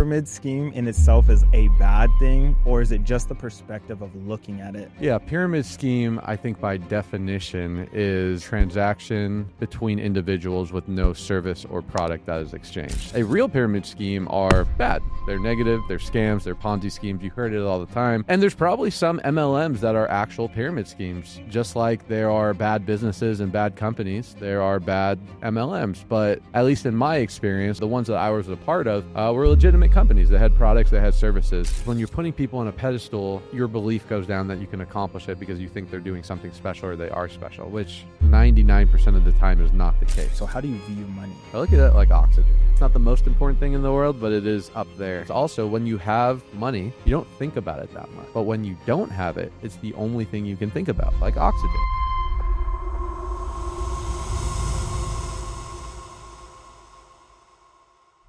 pyramid scheme in itself is a bad thing, or is it just the perspective of looking at it? Yeah, pyramid scheme, I think by definition, is transaction between individuals with no service or product that is exchanged. A real pyramid scheme are bad. They're negative, they're scams, they're Ponzi schemes. You heard it all the time. And there's probably some MLMs that are actual pyramid schemes. Just like there are bad businesses and bad companies, there are bad MLMs. But at least in my experience, the ones that I was a part of were legitimate companies that had products, that had services. When you're putting people on a pedestal, your belief goes down that you can accomplish it because you think they're doing something special or they are special, which 99% of the time is not the case. So how do you view money? I look at it like oxygen. It's not the most important thing in the world, but it is up there. It's also, when you have money, you don't think about it that much. But when you don't have it, it's the only thing you can think about, like oxygen.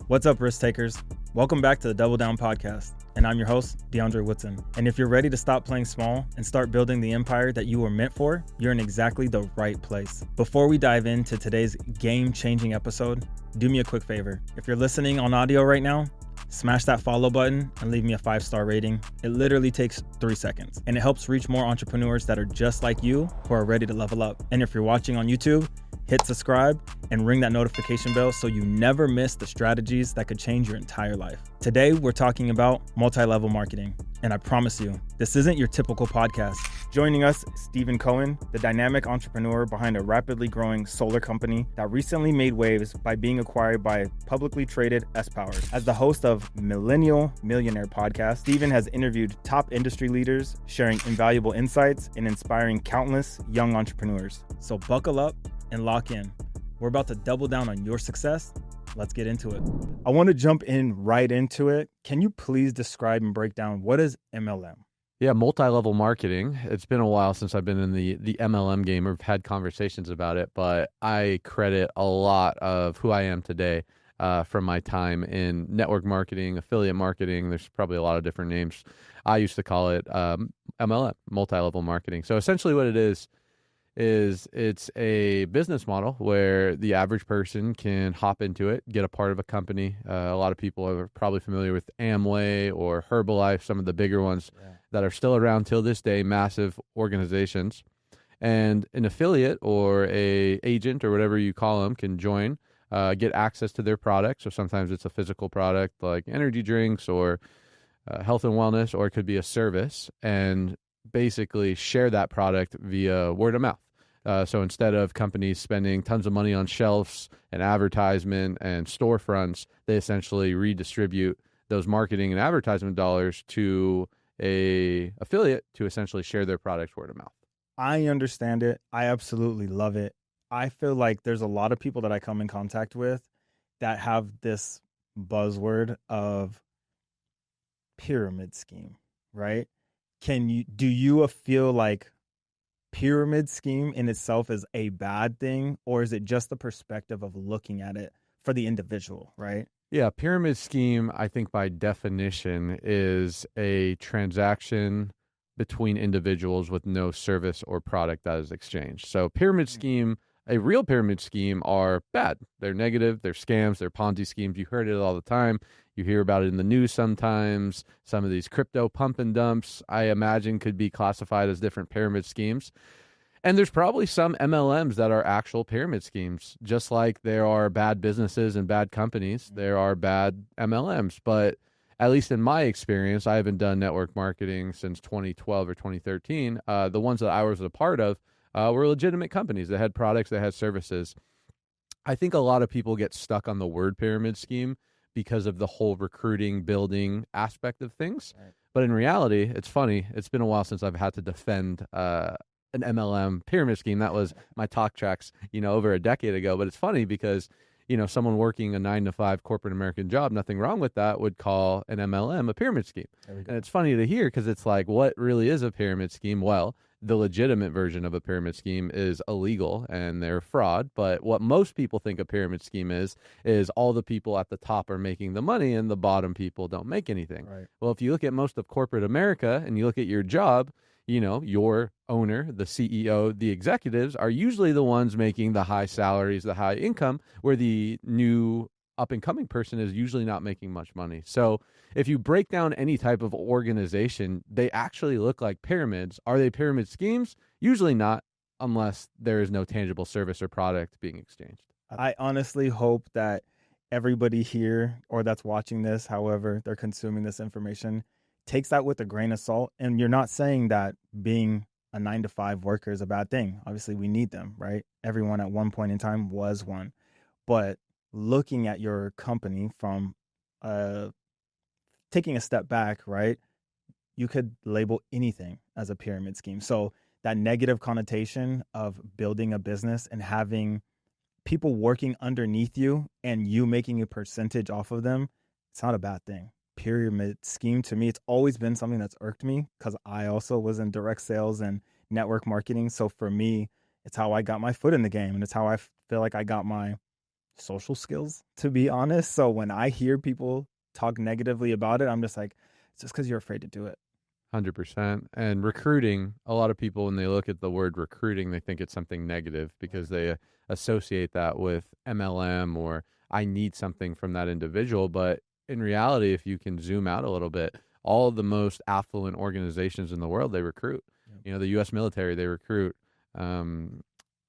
What's up, risk takers? Welcome back to the Double Down Podcast, and I'm your host, DeAndre Woodson. And if you're ready to stop playing small and start building the empire that you were meant for, you're in exactly the right place. Before we dive into today's game-changing episode, do me a quick favor. If you're listening on audio right now, smash that follow button and leave me a 5-star rating. It literally takes 3 seconds, and it helps reach more entrepreneurs that are just like you who are ready to level up. And if you're watching on YouTube, hit subscribe and ring that notification bell so you never miss the strategies that could change your entire life. Today, we're talking about multi-level marketing, and I promise you, this isn't your typical podcast. Joining us, Stephen Cohen, the dynamic entrepreneur behind a rapidly growing solar company that recently made waves by being acquired by publicly traded S-Powers. As the host of Millennial, Millionaire podcast, Stephen has interviewed top industry leaders, sharing invaluable insights and inspiring countless young entrepreneurs. So buckle up and lock in. We're about to double down on your success. Let's get into it. I want to jump in right into it. Can you please describe and break down what is MLM? Yeah, multi-level marketing. It's been a while since I've been in the MLM game. We've had conversations about it, but I credit a lot of who I am today from my time in network marketing, affiliate marketing. There's probably a lot of different names. I used to call it MLM, multi-level marketing. So essentially what it is it's a business model where the average person can hop into it, get a part of a company. A lot of people are probably familiar with Amway or Herbalife, some of the bigger ones that are still around till this day, massive organizations. And an affiliate or a agent or whatever you call them can join, get access to their product. So sometimes it's a physical product like energy drinks or health and wellness, or it could be a service, and basically share that product via word of mouth. So instead of companies spending tons of money on shelves and advertisement and storefronts, they essentially redistribute those marketing and advertisement dollars to a affiliate to essentially share their products word of mouth. I understand it. I absolutely love it. I feel like there's a lot of people that I come in contact with that have this buzzword of pyramid scheme, right? Do you feel like pyramid scheme in itself is a bad thing, or is it just the perspective of looking at it for the individual, right? Yeah, pyramid scheme, I think by definition, is a transaction between individuals with no service or product that is exchanged. So pyramid scheme, a real pyramid scheme are bad. They're negative, they're scams, they're Ponzi schemes. You heard it all the time. You hear about it in the news sometimes. Some of these crypto pump and dumps, I imagine, could be classified as different pyramid schemes. And there's probably some MLMs that are actual pyramid schemes. Just like there are bad businesses and bad companies, there are bad MLMs. But at least in my experience, I haven't done network marketing since 2012 or 2013. The ones that I was a part of were legitimate companies that had products, that had services. I think a lot of people get stuck on the word pyramid scheme because of the whole recruiting, building aspect of things. Right. But in reality, it's funny. It's been a while since I've had to defend an MLM pyramid scheme. That was my talk tracks, over a decade ago. But it's funny because, someone working a 9-to-5 corporate American job, nothing wrong with that, would call an MLM a pyramid scheme. And it's funny to hear because it's like, what really is a pyramid scheme? Well, the legitimate version of a pyramid scheme is illegal and they're fraud. But what most people think a pyramid scheme is all the people at the top are making the money and the bottom people don't make anything. Right. Well, if you look at most of corporate America and you look at your job, your owner, the CEO, the executives are usually the ones making the high salaries, the high income, where the new up-and-coming person is usually not making much money. So if you break down any type of organization, they actually look like pyramids. Are they pyramid schemes? Usually not, unless there is no tangible service or product being exchanged. I honestly hope that everybody here or that's watching this, however they're consuming this information, takes that with a grain of salt. And you're not saying that being a 9-to-5 worker is a bad thing. Obviously, we need them, right? Everyone at one point in time was one. But looking at your company from taking a step back, right? You could label anything as a pyramid scheme. So that negative connotation of building a business and having people working underneath you and you making a percentage off of them, it's not a bad thing. Pyramid scheme, to me, it's always been something that's irked me because I also was in direct sales and network marketing. So for me, it's how I got my foot in the game, and it's how I feel like I got my social skills, to be honest. So when I hear people talk negatively about it, I'm just like, it's just because you're afraid to do it. 100%. And recruiting, a lot of people, when they look at the word recruiting, they think it's something negative because they associate that with MLM or I need something from that individual. But in reality, if you can zoom out a little bit, all of the most affluent organizations in the world, they recruit. Yep. You know, the U.S. military, they recruit.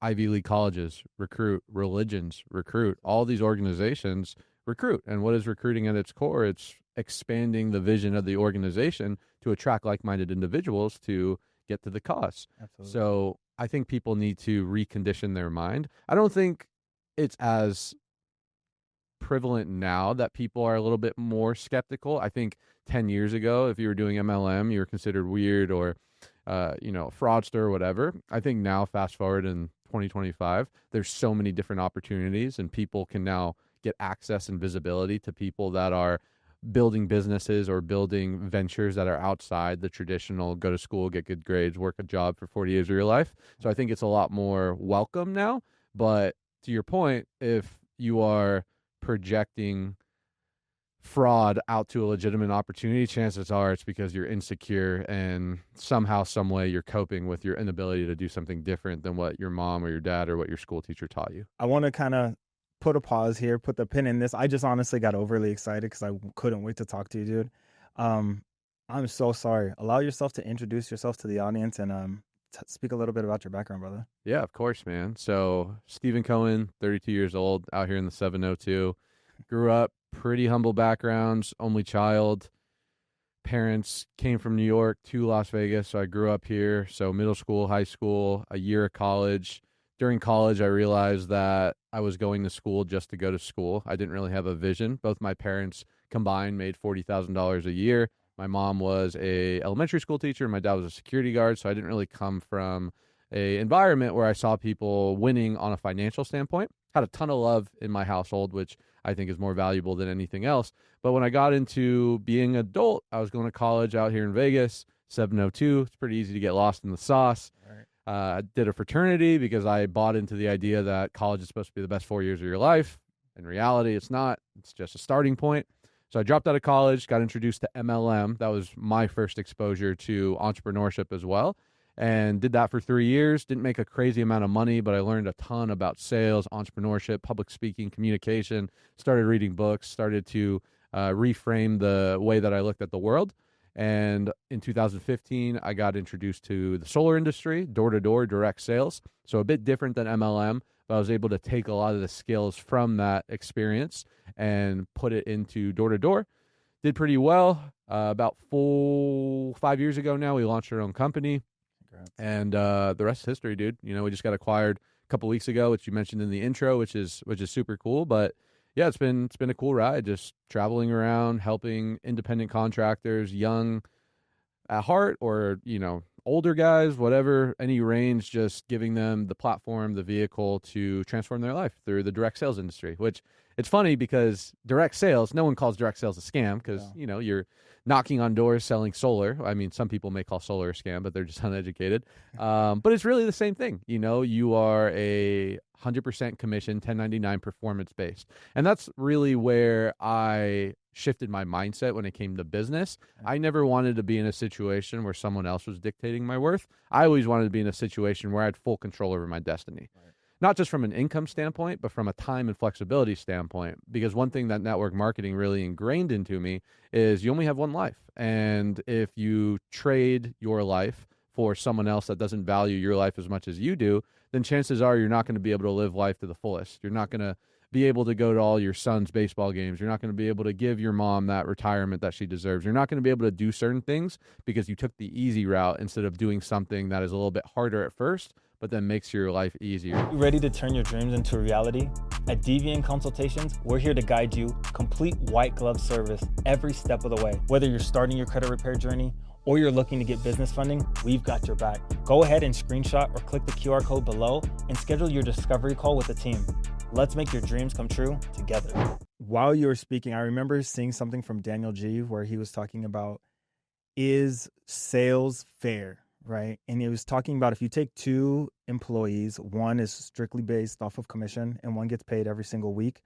Ivy League colleges recruit. Religions recruit. All these organizations recruit. And what is recruiting at its core? It's expanding the vision of the organization to attract like-minded individuals to get to the cause. Absolutely. So I think people need to recondition their mind. I don't think it's as prevalent now that people are a little bit more skeptical. I think 10 years ago, if you were doing MLM, you were considered weird or, fraudster or whatever. I think now, fast forward in 2025, there's so many different opportunities and people can now get access and visibility to people that are building businesses or building ventures that are outside the traditional go to school, get good grades, work a job for 40 years of your life. So I think it's a lot more welcome now. But to your point, if you are projecting fraud out to a legitimate opportunity, chances are it's because you're insecure and somehow, some way you're coping with your inability to do something different than what your mom or your dad or what your school teacher taught you. I want to kind of put a pause here, put the pin in this. I just honestly got overly excited because I couldn't wait to talk to you, dude. I'm so sorry. Allow yourself to introduce yourself to the audience and speak a little bit about your background, brother. Yeah, of course, man. So Stephen Cohen, 32 years old, out here in the 702. Grew up pretty humble backgrounds, only child. Parents came from New York to Las Vegas, so I grew up here. So middle school, high school, a year of college. During college, I realized that I was going to school just to go to school. I didn't really have a vision. Both my parents combined made $40,000 a year. My mom was a elementary school teacher, and my dad was a security guard, so I didn't really come from a environment where I saw people winning on a financial standpoint. Had a ton of love in my household, which I think is more valuable than anything else. But when I got into being an adult, I was going to college out here in Vegas, 702. It's pretty easy to get lost in the sauce. Right. I did a fraternity because I bought into the idea that college is supposed to be the best 4 years of your life. In reality, it's not. It's just a starting point. So I dropped out of college, got introduced to MLM. That was my first exposure to entrepreneurship as well. And did that for 3 years. Didn't make a crazy amount of money, but I learned a ton about sales, entrepreneurship, public speaking, communication, started reading books, started to reframe the way that I looked at the world. And in 2015, I got introduced to the solar industry, door-to-door direct sales. So a bit different than MLM, but I was able to take a lot of the skills from that experience and put it into door-to-door. Did pretty well. About 5 years ago now, we launched our own company. Congrats. And the rest is history, dude. You know, we just got acquired a couple weeks ago, which you mentioned in the intro, which is super cool. But yeah, it's been a cool ride, just traveling around, helping independent contractors, young at heart or, older guys, whatever, any range, just giving them the platform, the vehicle to transform their life through the direct sales industry, which it's funny because direct sales, no one calls direct sales a scam because, you're knocking on doors selling solar. I mean, some people may call solar a scam, but they're just uneducated. But it's really the same thing. You are a 100% commission, 1099 performance based. And that's really where I shifted my mindset when it came to business. I never wanted to be in a situation where someone else was dictating my worth. I always wanted to be in a situation where I had full control over my destiny. Right. not just from an income standpoint, but from a time and flexibility standpoint. Because one thing that network marketing really ingrained into me is you only have one life. And if you trade your life for someone else that doesn't value your life as much as you do, then chances are you're not going to be able to live life to the fullest. You're not going to be able to go to all your son's baseball games. You're not going to be able to give your mom that retirement that she deserves. You're not going to be able to do certain things because you took the easy route instead of doing something that is a little bit harder at first, but then makes your life easier. You ready to turn your dreams into a reality? At DVN Consultations, we're here to guide you, complete white glove service every step of the way. Whether you're starting your credit repair journey or you're looking to get business funding, we've got your back. Go ahead and screenshot or click the QR code below and schedule your discovery call with the team. Let's make your dreams come true together. While you were speaking, I remember seeing something from Daniel G where he was talking about, is sales fair, right? And he was talking about if you take two employees, one is strictly based off of commission and one gets paid every single week.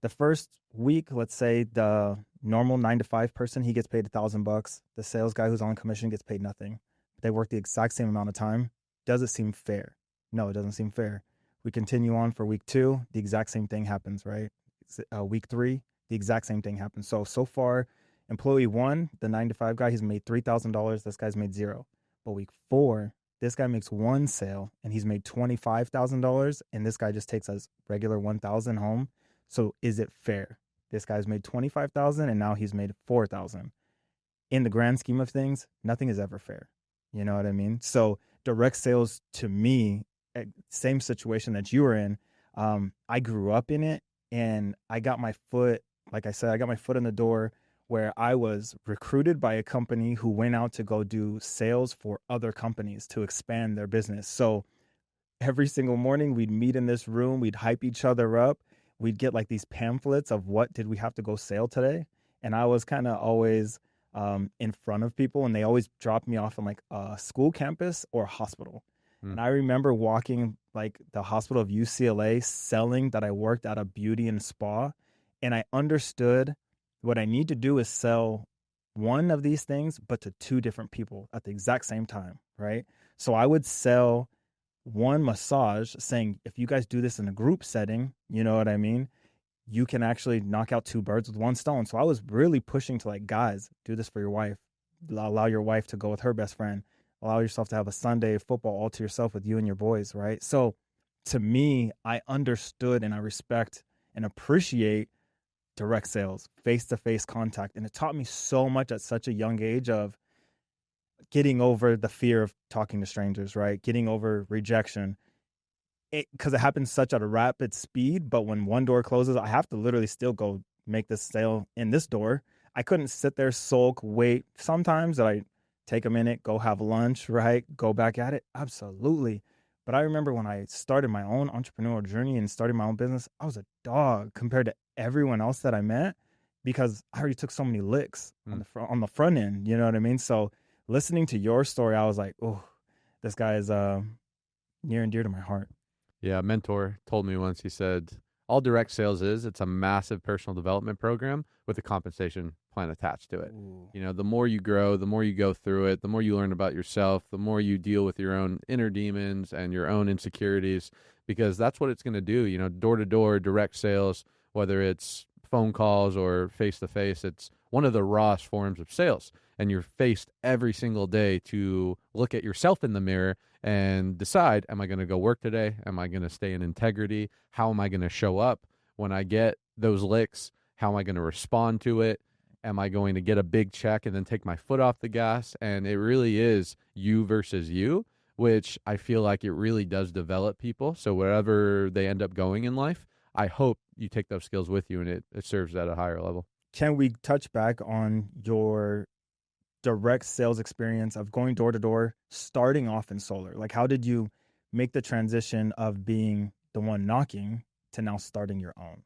The first week, let's say the normal 9-to-5 person, he gets paid $1,000. The sales guy who's on commission gets paid nothing. They work the exact same amount of time. Does it seem fair? No, it doesn't seem fair. We continue on for week 2, the exact same thing happens, right? Week 3, the exact same thing happens. So far, employee 1, the 9-to-5 guy, he's made $3,000. This guy's made 0. But week 4, this guy makes 1 sale and he's made $25,000, and this guy just takes a regular $1,000 home. So is it fair? This guy's made $25,000 and now he's made $4,000. In the grand scheme of things, nothing is ever fair. You know what I mean? So direct sales, to me, same situation that you were in. I grew up in it, and I got my foot, like I said, I got my foot in the door where I was recruited by a company who went out to go do sales for other companies to expand their business. So every single morning we'd meet in this room, we'd hype each other up. We'd get like these pamphlets of what did we have to go sell today. And I was kind of always in front of people, and they always dropped me off on like a school campus or a hospital. And I remember walking like the hospital of UCLA, selling that I worked at a beauty and spa. And I understood what I need to do is sell one of these things, but to 2 different people at the exact same time, right? So I would sell one massage saying, if you guys do this in a group setting, you know what I mean? You can actually knock out 2 birds with 1 stone. So I was really pushing to like, guys, do this for your wife. Allow your wife to go with her best friend. Allow yourself to have a Sunday football all to yourself with you and your boys, right? So to me, I understood and I respect and appreciate direct sales, face-to-face contact. And it taught me so much at such a young age of getting over the fear of talking to strangers, right? Getting over rejection. Because it happens such at a rapid speed, but when one door closes, I have to literally still go make this sale in this door. I couldn't sit there, sulk, wait. Sometimes that I take a minute, go have lunch, right? Go back at it. Absolutely. But I remember when I started my own entrepreneurial journey and started my own business, I was a dog compared to everyone else that I met because I already took so many licks on the front end. You know what I mean? So listening to your story, I was like, oh, this guy is near and dear to my heart. Yeah, a mentor told me once, he said, all direct sales it's a massive personal development program with a compensation plan attached to it. Ooh. You know, the more you grow, the more you go through it, the more you learn about yourself, the more you deal with your own inner demons and your own insecurities, because that's what it's going to do. You know, door-to-door, direct sales, whether it's phone calls or face-to-face, it's one of the rawest forms of sales. And you're faced every single day to look at yourself in the mirror and decide, am I going to go work today? Am I going to stay in integrity? How am I going to show up when I get those licks? How am I going to respond to it? Am I going to get a big check and then take my foot off the gas? And it really is you versus you, which I feel like it really does develop people. So wherever they end up going in life, I hope you take those skills with you and it serves at a higher level. Can we touch back on your direct sales experience of going door to door, starting off in solar? Like, how did you make the transition of being the one knocking to now starting your own?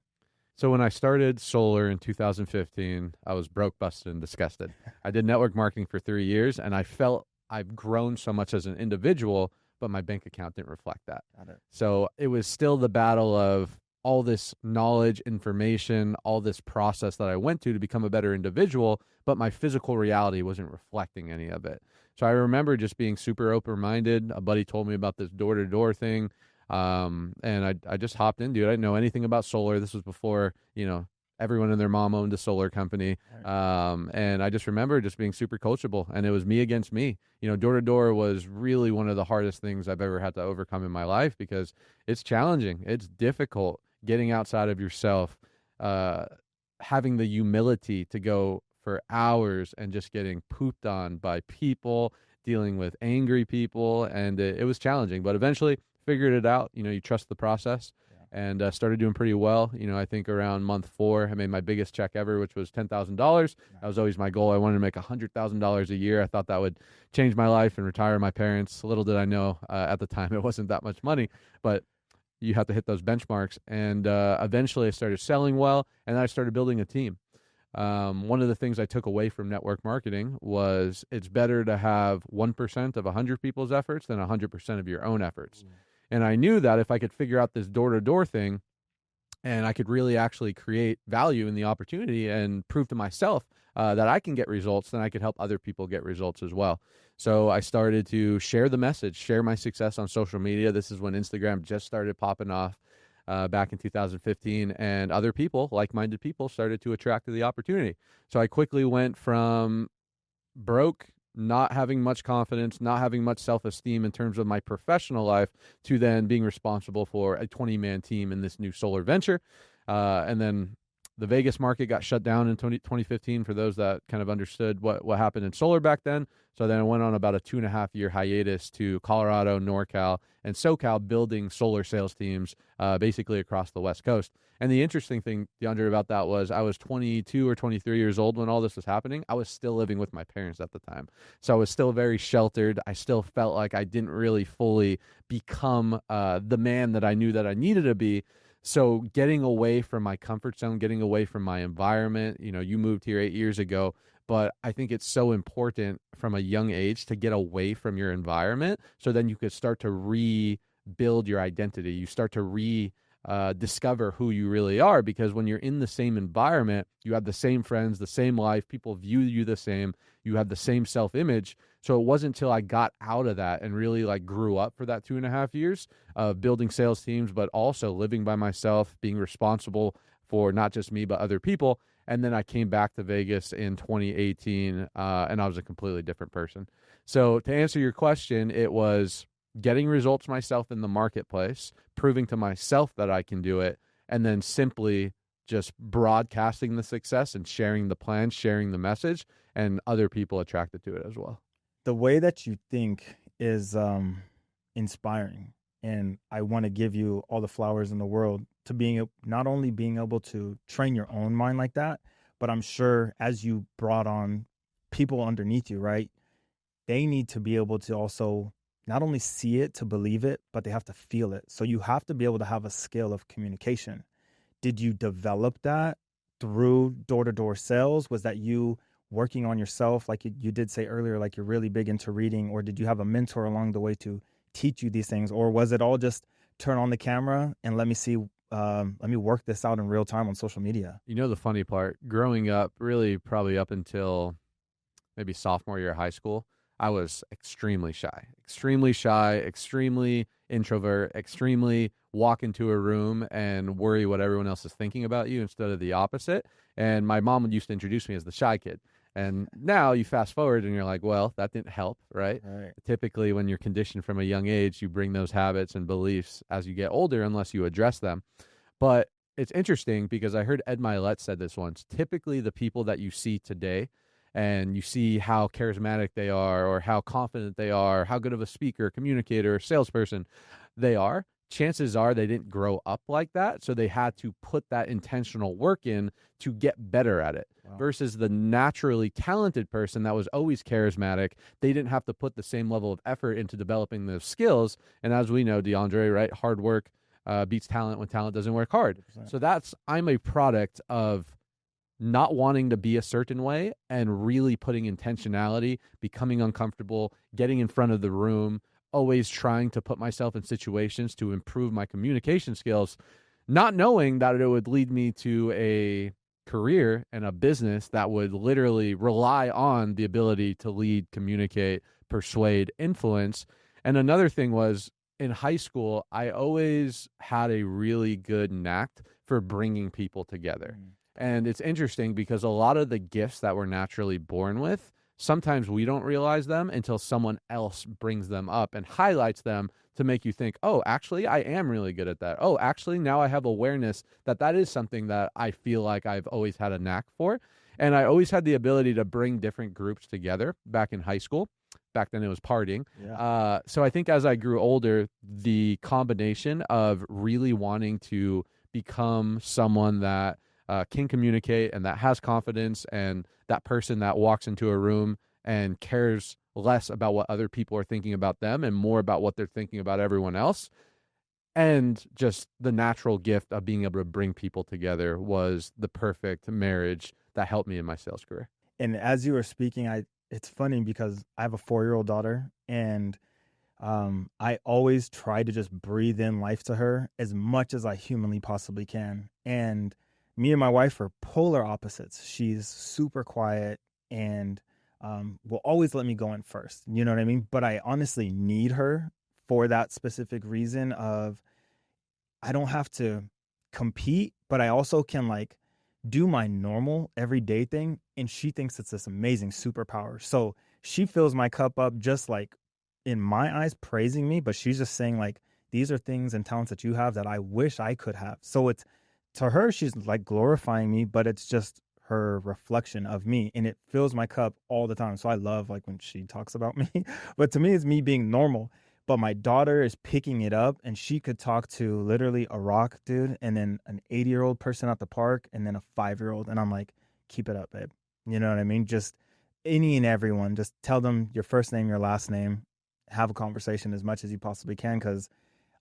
So when I started solar in 2015, I was broke, busted, and disgusted. I did network marketing for 3 years, and I felt I've grown so much as an individual, but my bank account didn't reflect that. Got it. So it was still the battle of all this knowledge, information, all this process that I went to become a better individual, but my physical reality wasn't reflecting any of it. So I remember just being super open-minded. A buddy told me about this door-to-door thing. And I just hopped into it. I didn't know anything about solar. This was before, everyone and their mom owned a solar company. And I just remember just being super coachable, and it was me against me. Door to door was really one of the hardest things I've ever had to overcome in my life, because it's challenging. It's difficult getting outside of yourself, having the humility to go for hours and just getting pooped on by people, dealing with angry people. And it was challenging, but eventually figured it out. You trust the process. And started doing pretty well. I think around month 4, I made my biggest check ever, which was $10,000. That was always my goal. I wanted to make $100,000 a year. I thought that would change my life and retire my parents. Little did I know at the time it wasn't that much money, but you have to hit those benchmarks. And eventually I started selling well, and then I started building a team. One of the things I took away from network marketing was it's better to have 1% of 100 people's efforts than 100% of your own efforts. And I knew that if I could figure out this door-to-door thing, and I could really actually create value in the opportunity and prove to myself that I can get results, then I could help other people get results as well. So I started to share the message, share my success on social media. This is when Instagram just started popping off back in 2015, and other people, like-minded people, started to attract to the opportunity. So I quickly went from broke, not having much confidence, not having much self-esteem in terms of my professional life, to then being responsible for a 20-man team in this new solar venture. And then the Vegas market got shut down in 2015 for those that kind of understood what happened in solar back then. So then I went on about a 2.5-year hiatus to Colorado, NorCal, and SoCal, building solar sales teams basically across the West Coast. And the interesting thing, DeAndre, about that was I was 22 or 23 years old when all this was happening. I was still living with my parents at the time. So I was still very sheltered. I still felt like I didn't really fully become the man that I knew that I needed to be. So getting away from my comfort zone, getting away from my environment, you moved here 8 years ago, but I think it's so important from a young age to get away from your environment, so then you could start to rebuild your identity. You start to discover who you really are, because when you're in the same environment, you have the same friends, the same life, people view you the same, you have the same self-image. So it wasn't until I got out of that and really grew up for that 2.5 years of building sales teams, but also living by myself, being responsible for not just me, but other people. And then I came back to Vegas in 2018, and I was a completely different person. So to answer your question, it was getting results myself in the marketplace, proving to myself that I can do it, and then simply just broadcasting the success and sharing the plan, sharing the message, and other people attracted to it as well. The way that you think is inspiring, and I want to give you all the flowers in the world to not only being able to train your own mind like that, but I'm sure as you brought on people underneath you, right, they need to be able to also not only see it to believe it, but they have to feel it. So you have to be able to have a skill of communication. Did you develop that through door-to-door sales? Was that you working on yourself, like you did say earlier, like you're really big into reading, or did you have a mentor along the way to teach you these things? Or was it all just turn on the camera and let me work this out in real time on social media? The funny part, growing up, really probably up until maybe sophomore year of high school, I was extremely shy, extremely introvert, extremely walk into a room and worry what everyone else is thinking about you instead of the opposite. And my mom used to introduce me as the shy kid. And now you fast forward and you're like, well, that didn't help, right? Typically, when you're conditioned from a young age, you bring those habits and beliefs as you get older, unless you address them. But it's interesting because I heard Ed Milet said this once. Typically, the people that you see today, and you see how charismatic they are, or how confident they are, how good of a speaker, communicator, salesperson they are, chances are they didn't grow up like that. So they had to put that intentional work in to get better at it. Wow. Versus the naturally talented person that was always charismatic, they didn't have to put the same level of effort into developing those skills. And as we know, DeAndre, right, hard work beats talent when talent doesn't work hard. 100%. So I'm a product of not wanting to be a certain way and really putting intentionality, becoming uncomfortable, getting in front of the room, always trying to put myself in situations to improve my communication skills, not knowing that it would lead me to a career and a business that would literally rely on the ability to lead, communicate, persuade, influence. And another thing was in high school, I always had a really good knack for bringing people together. And it's interesting because a lot of the gifts that we're naturally born with, sometimes we don't realize them until someone else brings them up and highlights them to make you think, oh, actually, I am really good at that. Oh, actually, now I have awareness that that is something that I feel like I've always had a knack for. And I always had the ability to bring different groups together back in high school. Back then it was partying. Yeah. So I think as I grew older, the combination of really wanting to become someone that can communicate and that has confidence, and that person that walks into a room and cares less about what other people are thinking about them and more about what they're thinking about everyone else, and just the natural gift of being able to bring people together was the perfect marriage that helped me in my sales career. And as you were speaking, it's funny because I have a 4-year-old daughter, and I always try to just breathe in life to her as much as I humanly possibly can. And me and my wife are polar opposites. She's super quiet and will always let me go in first. You know what I mean? But I honestly need her for that specific reason of I don't have to compete, but I also can like do my normal everyday thing. And she thinks it's this amazing superpower. So she fills my cup up just like in my eyes, praising me, but she's just saying like, these are things and talents that you have that I wish I could have. So it's to her, she's like glorifying me, but it's just her reflection of me and it fills my cup all the time. So I love like when she talks about me, but to me, it's me being normal. But my daughter is picking it up and she could talk to literally a rock dude and then an 80-year-old person at the park and then a 5-year-old. And I'm like, keep it up, babe. You know what I mean? Just any and everyone, just tell them your first name, your last name, have a conversation as much as you possibly can. Cause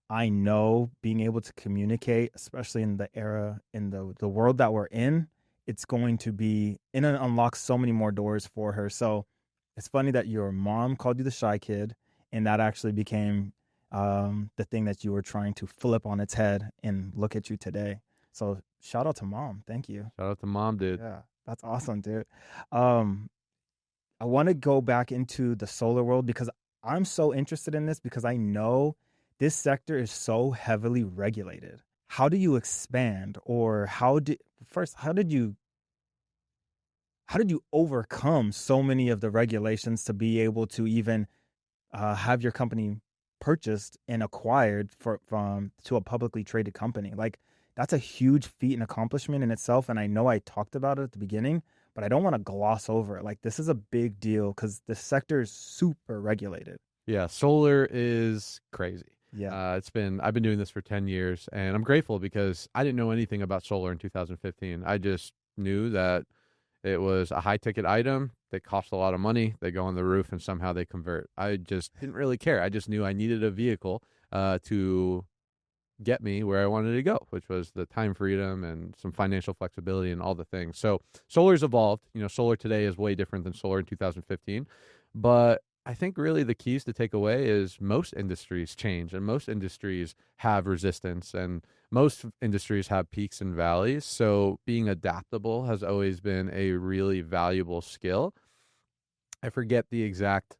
I know being able to communicate, especially in the era, in the world that we're in, it's going to be, and it unlocks so many more doors for her. So it's funny that your mom called you the shy kid, and that actually became the thing that you were trying to flip on its head and look at you today. So shout out to mom. Thank you. Shout out to mom, dude. Yeah, that's awesome, dude. I want to go back into the solar world because I'm so interested in this because I know this sector is so heavily regulated. How do you expand, or how did you overcome so many of the regulations to be able to even have your company purchased and acquired from to a publicly traded company? Like that's a huge feat and accomplishment in itself. And I know I talked about it at the beginning, but I don't want to gloss over it. Like this is a big deal because the sector is super regulated. Yeah, solar is crazy. Yeah. I've been doing this for 10 years, and I'm grateful because I didn't know anything about solar in 2015. I just knew that it was a high ticket item. They cost a lot of money. They go on the roof and somehow they convert. I just didn't really care. I just knew I needed a vehicle to get me where I wanted to go, which was the time freedom and some financial flexibility and all the things. So solar's evolved. You know, solar today is way different than solar in 2015. But I think really the keys to take away is most industries change and most industries have resistance and most industries have peaks and valleys. So being adaptable has always been a really valuable skill. I forget the exact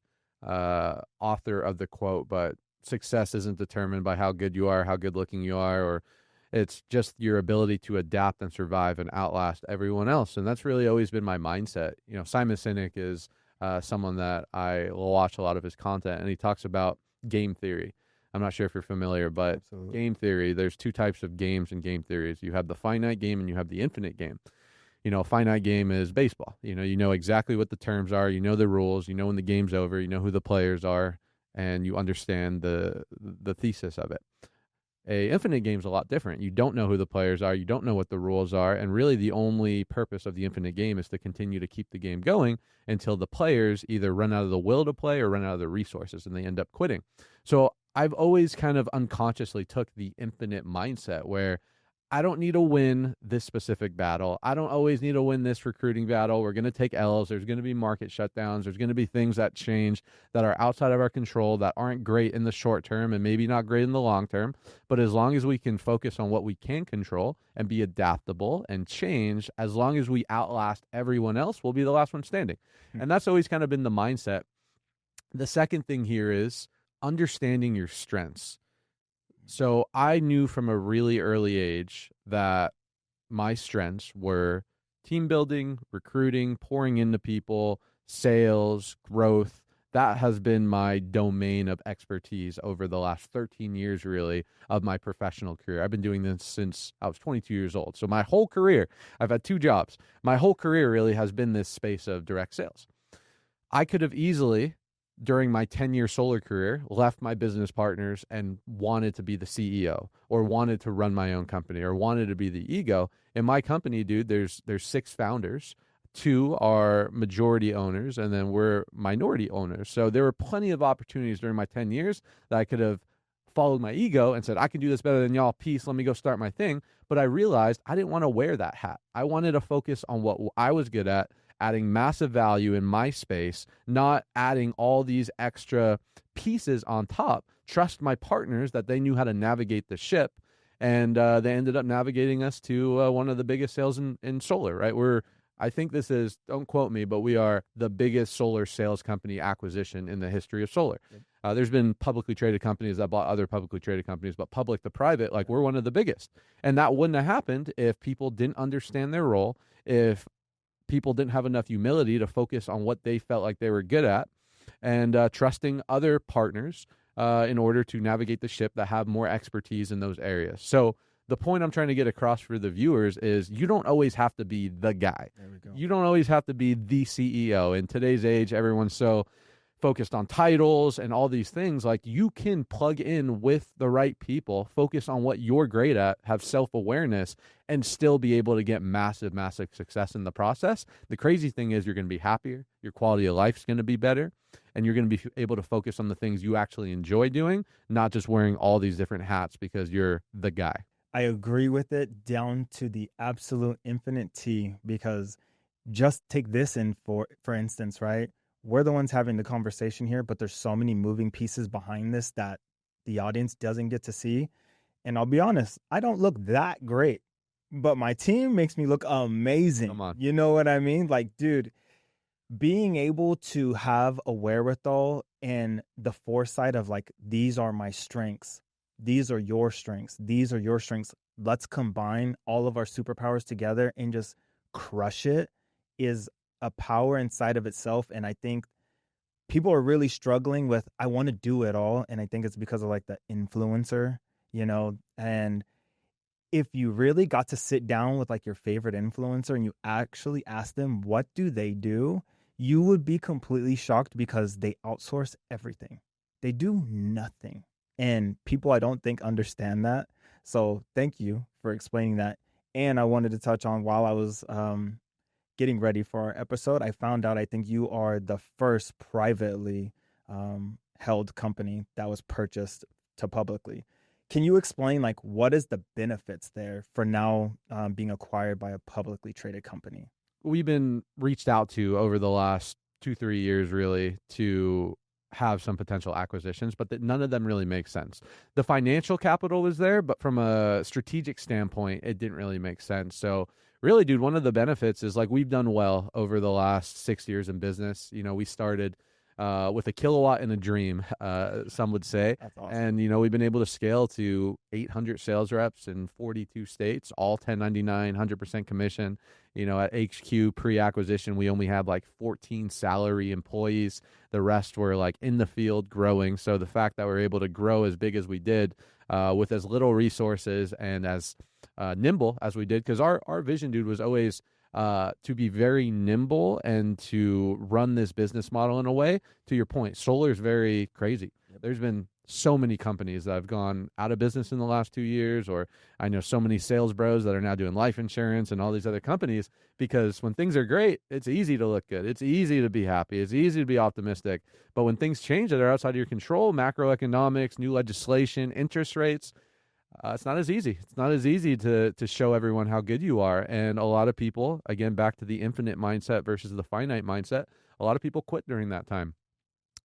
author of the quote, but success isn't determined by how good you are, how good looking you are, or it's just your ability to adapt and survive and outlast everyone else. And that's really always been my mindset. You know, Simon Sinek is someone that I watch a lot of his content, and he talks about game theory. I'm not sure if you're familiar, but Absolutely. Game theory, there's two types of games in game theories. You have the finite game and you have the infinite game. You know, a finite game is baseball. You know exactly what the terms are, you know the rules, you know when the game's over, you know who the players are, and you understand the thesis of it. A infinite game is a lot different. You don't know who the players are, you don't know what the rules are, and really the only purpose of the infinite game is to continue to keep the game going until the players either run out of the will to play or run out of the resources and they end up quitting. So I've always kind of unconsciously took the infinite mindset where I don't need to win this specific battle. I don't always need to win this recruiting battle. We're going to take L's. There's going to be market shutdowns. There's going to be things that change that are outside of our control that aren't great in the short term and maybe not great in the long term. But as long as we can focus on what we can control and be adaptable and change, as long as we outlast everyone else, we'll be the last one standing. And that's always kind of been the mindset. The second thing here is understanding your strengths. So I knew from a really early age that my strengths were team building, recruiting, pouring into people, sales, growth. That has been my domain of expertise over the last 13 years, really, of my professional career. I've been doing this since I was 22 years old. So my whole career, I've had 2 jobs. My whole career really has been this space of direct sales. I could have easily, during my 10-year solar career, left my business partners and wanted to be the CEO or wanted to run my own company or wanted to be the ego. In my company, dude, there's 6 founders. 2 are majority owners, and then we're minority owners. So there were plenty of opportunities during my 10 years that I could have followed my ego and said, I can do this better than y'all. Peace. Let me go start my thing. But I realized I didn't want to wear that hat. I wanted to focus on what I was good at, adding massive value in my space, not adding all these extra pieces on top. Trust my partners that they knew how to navigate the ship. And they ended up navigating us to one of the biggest sales in solar, right? I think this is, don't quote me, but we are the biggest solar sales company acquisition in the history of solar. Yep. There's been publicly traded companies that bought other publicly traded companies, but public to private, like we're one of the biggest. And that wouldn't have happened if people didn't understand their role, if people didn't have enough humility to focus on what they felt like they were good at, and trusting other partners in order to navigate the ship that have more expertise in those areas. So the point I'm trying to get across for the viewers is you don't always have to be the guy. There we go. You don't always have to be the CEO. In today's age, everyone's so focused on titles and all these things. Like, you can plug in with the right people, focus on what you're great at, have self-awareness, and still be able to get massive, massive success in the process. The crazy thing is you're going to be happier. Your quality of life is going to be better. And you're going to be able to focus on the things you actually enjoy doing, not just wearing all these different hats because you're the guy. I agree with it down to the absolute infinite T, because just take this in for instance, right? We're the ones having the conversation here, but there's so many moving pieces behind this that the audience doesn't get to see. And I'll be honest, I don't look that great, but my team makes me look amazing. Come on. You know what I mean? Like, dude, being able to have a wherewithal and the foresight of like, these are my strengths. These are your strengths. These are your strengths. Let's combine all of our superpowers together and just crush it is a power inside of itself. And I think people are really struggling with, I want to do it all. And I think it's because of like the influencer, you know, and if you really got to sit down with like your favorite influencer and you actually ask them, what do they do? You would be completely shocked because they outsource everything. They do nothing. And people, I don't think, understand that. So thank you for explaining that. And I wanted to touch on, while I was getting ready for our episode, I found out I think you are the first privately held company that was purchased to publicly. Can you explain like what is the benefits there for now being acquired by a publicly traded company? We've been reached out to over the last 2-3 years really to have some potential acquisitions, but that none of them really make sense. The financial capital was there, but from a strategic standpoint, it didn't really make sense. So really, dude, one of the benefits is like we've done well over the last 6 years in business. You know, we started with a kilowatt and a dream, some would say. That's awesome. And, you know, we've been able to scale to 800 sales reps in 42 states, all 1099, 100% commission. You know, at HQ pre-acquisition, we only had like 14 salary employees. The rest were like in the field growing. So the fact that we're able to grow as big as we did with as little resources and as nimble as we did, because our vision, dude, was always to be very nimble and to run this business model in a way. To your point, solar is very crazy. Yep. There's been so many companies that have gone out of business in the last 2 years, or I know so many sales bros that are now doing life insurance and all these other companies, because when things are great, it's easy to look good. It's easy to be happy. It's easy to be optimistic. But when things change that are outside of your control, macroeconomics, new legislation, interest rates, it's not as easy. It's not as easy to show everyone how good you are. And a lot of people, again, back to the infinite mindset versus the finite mindset, a lot of people quit during that time.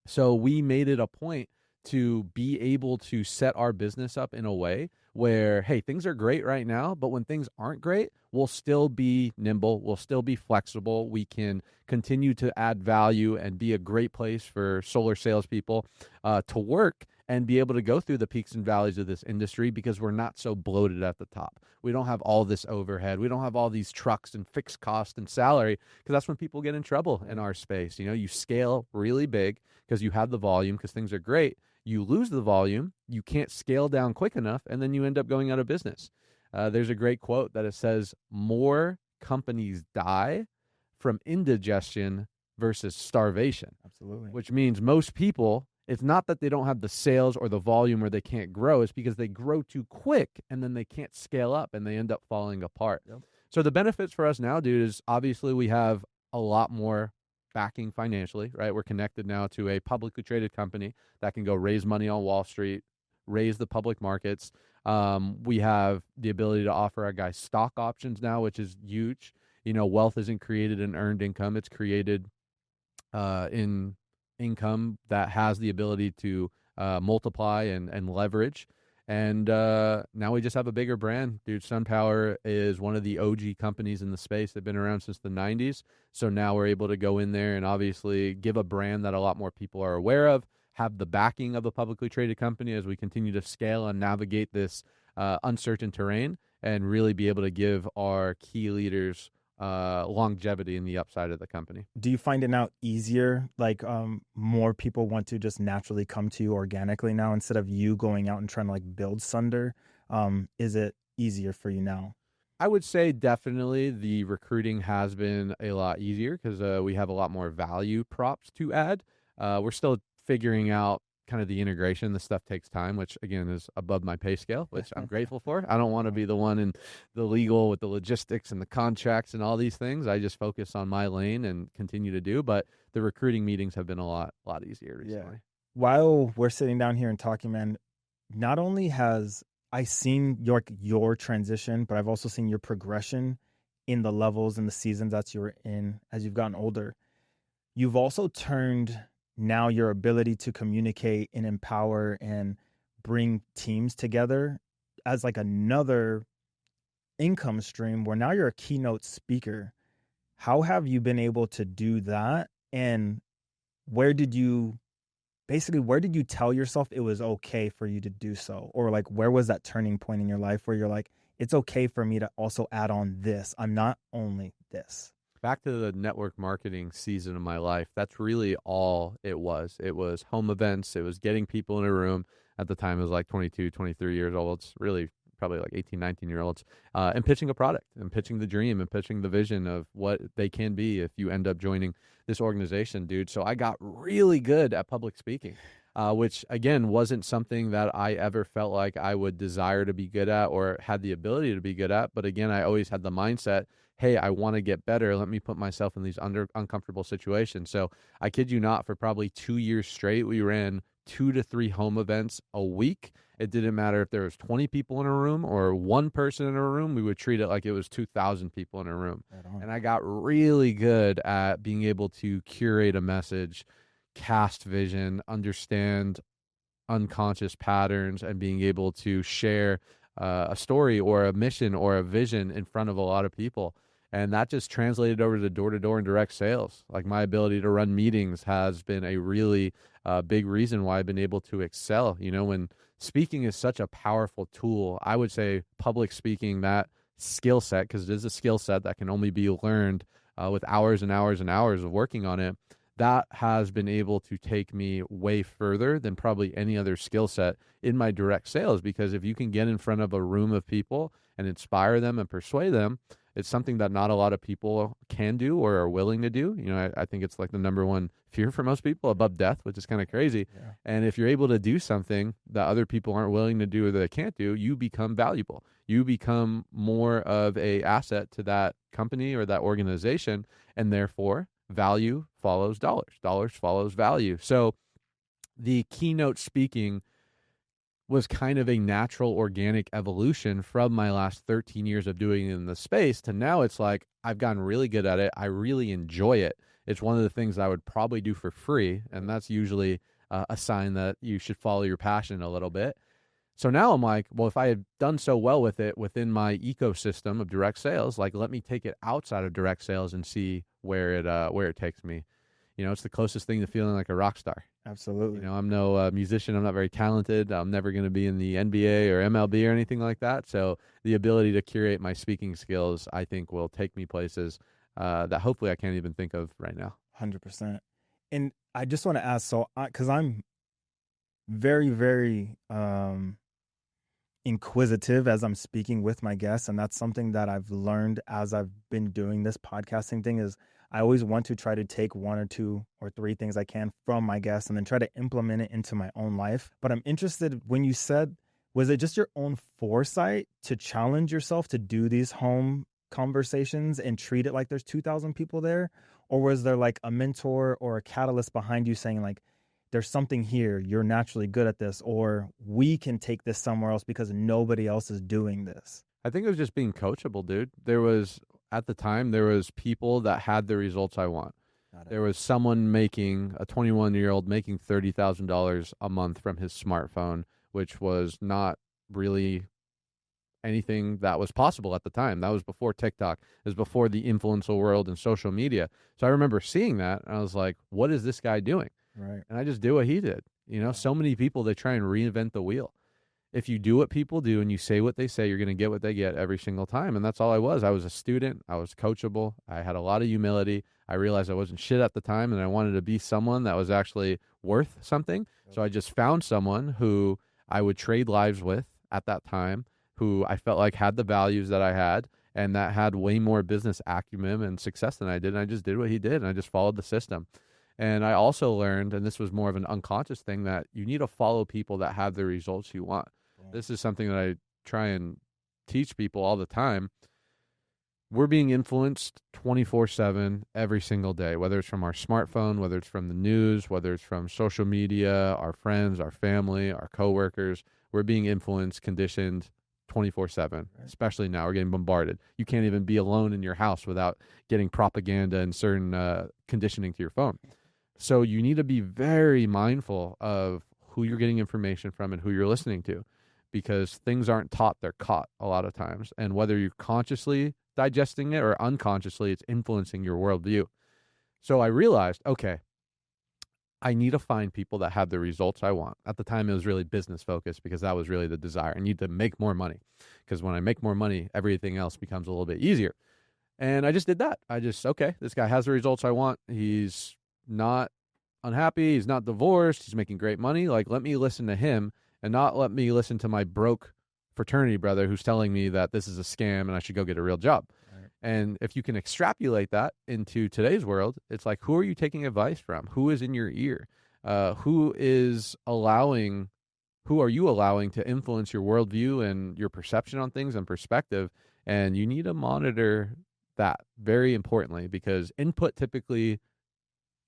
So we made it a point to be able to set our business up in a way where, hey, things are great right now, but when things aren't great, we'll still be nimble. We'll still be flexible. We can continue to add value and be a great place for solar salespeople to work and be able to go through the peaks and valleys of this industry because we're not so bloated at the top. We don't have all this overhead. We don't have all these trucks and fixed cost and salary, because that's when people get in trouble in our space. You scale really big because you have the volume, because things are great. You lose the volume, you can't scale down quick enough, and then you end up going out of business. There's a great quote that it says, more companies die from indigestion versus starvation. Absolutely. Which means most people, it's not that they don't have the sales or the volume or they can't grow. It's because they grow too quick and then they can't scale up and they end up falling apart. Yep. So the benefits for us now, dude, is obviously we have a lot more backing financially, right? We're connected now to a publicly traded company that can go raise money on Wall Street, raise the public markets. We have the ability to offer our guys stock options now, which is huge. Wealth isn't created in earned income. It's created in income that has the ability to multiply and leverage. And now we just have a bigger brand. Dude, SunPower is one of the OG companies in the space. They've been around since the 90s. So now we're able to go in there and obviously give a brand that a lot more people are aware of, have the backing of a publicly traded company as we continue to scale and navigate this uncertain terrain, and really be able to give our key leaders longevity in the upside of the company. Do you find it now easier, like more people want to just naturally come to you organically now instead of you going out and trying to like build Sunder? Is it easier for you now? I would say definitely the recruiting has been a lot easier because we have a lot more value props to add. We're still figuring out kind of the integration. This stuff takes time, which again is above my pay scale, which I'm grateful for. I don't want to be the one in the legal with the logistics and the contracts and all these things. I just focus on my lane and continue to do. But the recruiting meetings have been a lot easier recently. Yeah. While we're sitting down here and talking, man, not only has I seen your transition, but I've also seen your progression in the levels and the seasons that you're in as you've gotten older. You've also turned now your ability to communicate and empower and bring teams together as like another income stream where now you're a keynote speaker. How have you been able to do that? And where did you tell yourself it was okay for you to do so? Or like, where was that turning point in your life where you're like, it's okay for me to also add on this. I'm not only this. Back to the network marketing season of my life, that's really all it was. It was home events. It was getting people in a room. At the time, it was like 22, 23 years old. It's really probably like 18, 19-year-olds, and pitching a product and pitching the dream and pitching the vision of what they can be if you end up joining this organization, dude. So I got really good at public speaking, which, again, wasn't something that I ever felt like I would desire to be good at or had the ability to be good at. But again, I always had the mindset, hey, I want to get better. Let me put myself in these uncomfortable situations. So I kid you not, for probably 2 years straight, we ran 2 to 3 home events a week. It didn't matter if there was 20 people in a room or one person in a room. We would treat it like it was 2,000 people in a room. Right. And I got really good at being able to curate a message, cast vision, understand unconscious patterns, and being able to share a story or a mission or a vision in front of a lot of people. And that just translated over to door-to-door and direct sales. Like, my ability to run meetings has been a really big reason why I've been able to excel. When speaking is such a powerful tool, I would say public speaking, that skill set, because it is a skill set that can only be learned with hours and hours and hours of working on it, that has been able to take me way further than probably any other skill set in my direct sales. Because if you can get in front of a room of people and inspire them and persuade them, it's something that not a lot of people can do or are willing to do. I think it's like the number one fear for most people above death, which is kind of crazy. Yeah. And if you're able to do something that other people aren't willing to do or they can't do, you become valuable. You become more of a asset to that company or that organization, and therefore value follows dollars. Dollars follows value. So the keynote speaking was kind of a natural organic evolution from my last 13 years of doing it in the space to now it's like I've gotten really good at it. I really enjoy it. It's one of the things I would probably do for free, and that's usually a sign that you should follow your passion a little bit. So now I'm like, well, if I had done so well with it within my ecosystem of direct sales, like, let me take it outside of direct sales and see where it takes me. It's the closest thing to feeling like a rock star. Absolutely. I'm no musician. I'm not very talented. I'm never going to be in the NBA or MLB or anything like that. So the ability to curate my speaking skills, I think, will take me places that hopefully I can't even think of right now. 100%. And I just want to ask, so because I'm very, very inquisitive as I'm speaking with my guests, and that's something that I've learned as I've been doing this podcasting thing, is I always want to try to take one or two or three things I can from my guests and then try to implement it into my own life. But I'm interested, when you said, was it just your own foresight to challenge yourself to do these home conversations and treat it like there's 2,000 people there? Or was there like a mentor or a catalyst behind you saying like, there's something here, you're naturally good at this, or we can take this somewhere else because nobody else is doing this? I think it was just being coachable, dude. At the time, there was people that had the results I want. There was someone a 21-year-old making $30,000 a month from his smartphone, which was not really anything that was possible at the time. That was before TikTok. It was before the influencer world and social media. So I remember seeing that, and I was like, what is this guy doing? Right. And I just do what he did. So many people, they try and reinvent the wheel. If you do what people do and you say what they say, you're going to get what they get every single time. And that's all I was. I was a student. I was coachable. I had a lot of humility. I realized I wasn't shit at the time, and I wanted to be someone that was actually worth something. So I just found someone who I would trade lives with at that time, who I felt like had the values that I had and that had way more business acumen and success than I did. And I just did what he did, and I just followed the system. And I also learned, and this was more of an unconscious thing, that you need to follow people that have the results you want. This is something that I try and teach people all the time. We're being influenced 24/7 every single day, whether it's from our smartphone, whether it's from the news, whether it's from social media, our friends, our family, our coworkers. We're being influenced, conditioned 24/7, especially now. We're getting bombarded. You can't even be alone in your house without getting propaganda and certain conditioning to your phone. So you need to be very mindful of who you're getting information from and who you're listening to, because things aren't taught, they're caught a lot of times. And whether you're consciously digesting it or unconsciously, it's influencing your worldview. So I realized, okay, I need to find people that have the results I want. At the time, it was really business focused because that was really the desire. I need to make more money, because when I make more money, everything else becomes a little bit easier. And I just did that. Okay, this guy has the results I want. He's not unhappy. He's not divorced. He's making great money. Like, let me listen to him and not let me listen to my broke fraternity brother who's telling me that this is a scam and I should go get a real job. Right. And if you can extrapolate that into today's world, it's like, who are you taking advice from? Who is in your ear? Who are you allowing to influence your worldview and your perception on things and perspective? And you need to monitor that very importantly, because input typically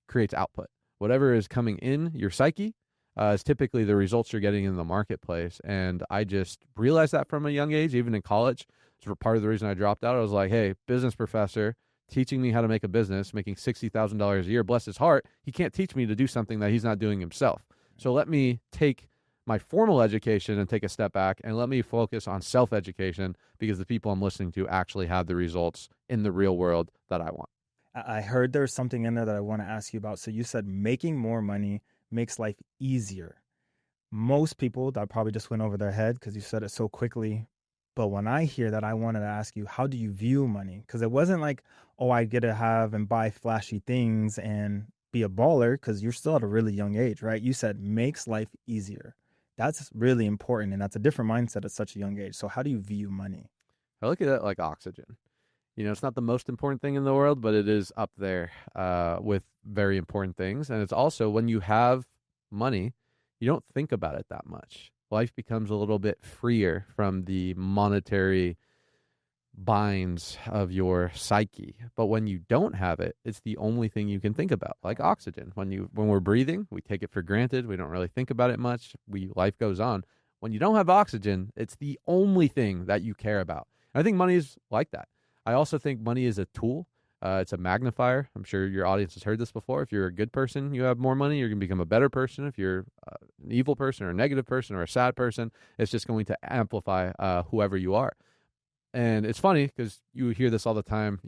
creates output. Whatever is coming in your psyche is typically the results you're getting in the marketplace. And I just realized that from a young age, even in college. So part of the reason I dropped out, I was like, hey, business professor teaching me how to make a business, making $60,000 a year, bless his heart, he can't teach me to do something that he's not doing himself. So let me take my formal education and take a step back, and let me focus on self-education, because the people I'm listening to actually have the results in the real world that I want. I heard there's something in there that I want to ask you about. So you said making more money makes life easier. Most people, that probably just went over their head because you said it so quickly. But when I hear that, I wanted to ask you, how do you view money? Because it wasn't like, oh, I get to have and buy flashy things and be a baller, because you're still at a really young age, right? You said makes life easier. That's really important, and that's a different mindset at such a young age. So how do you view money? I look at it like oxygen. It's not the most important thing in the world, but it is up there with very important things. And it's also, when you have money, you don't think about it that much. Life becomes a little bit freer from the monetary binds of your psyche. But when you don't have it, it's the only thing you can think about, like oxygen. When we're breathing, we take it for granted. We don't really think about it much. Life goes on. When you don't have oxygen, it's the only thing that you care about. And I think money is like that. I also think money is a tool. It's a magnifier. I'm sure your audience has heard this before. If you're a good person, you have more money, you're going to become a better person. If you're an evil person or a negative person or a sad person, it's just going to amplify whoever you are. And it's funny because you hear this all the time,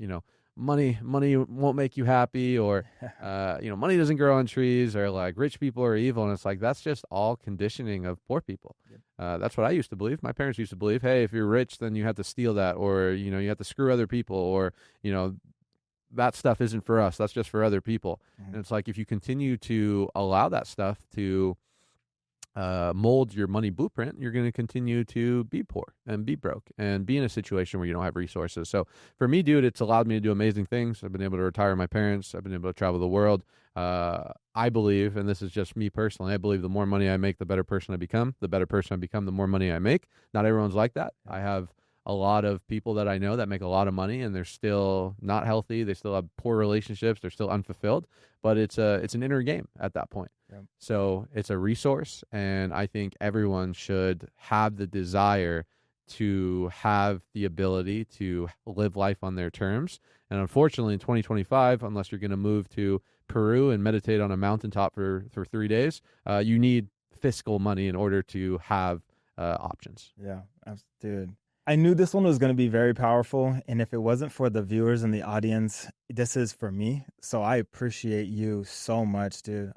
money won't make you happy, or money doesn't grow on trees, or like rich people are evil. And it's like, that's just all conditioning of poor people. That's what I used to believe. My parents used to believe, hey, if you're rich, then you have to steal that, or you have to screw other people, or that stuff isn't for us, that's just for other people. And it's like, if you continue to allow that stuff to mold your money blueprint, you're going to continue to be poor and be broke and be in a situation where you don't have resources. So for me, dude, it's allowed me to do amazing things. I've been able to retire my parents. I've been able to travel the world. I believe, and this is just me personally, I believe the more money I make, the better person I become. The better person I become, the more money I make. Not everyone's like that. I have a lot of people that I know that make a lot of money and they're still not healthy. They still have poor relationships. They're still unfulfilled, but it's an inner game at that point. Yep. So it's a resource. And I think everyone should have the desire to have the ability to live life on their terms. And unfortunately in 2025, unless you're going to move to Peru and meditate on a mountaintop for 3 days, you need fiscal money in order to have options. Yeah, dude. I knew this one was going to be very powerful, and if it wasn't for the viewers and the audience, this is for me. So I appreciate you so much, dude.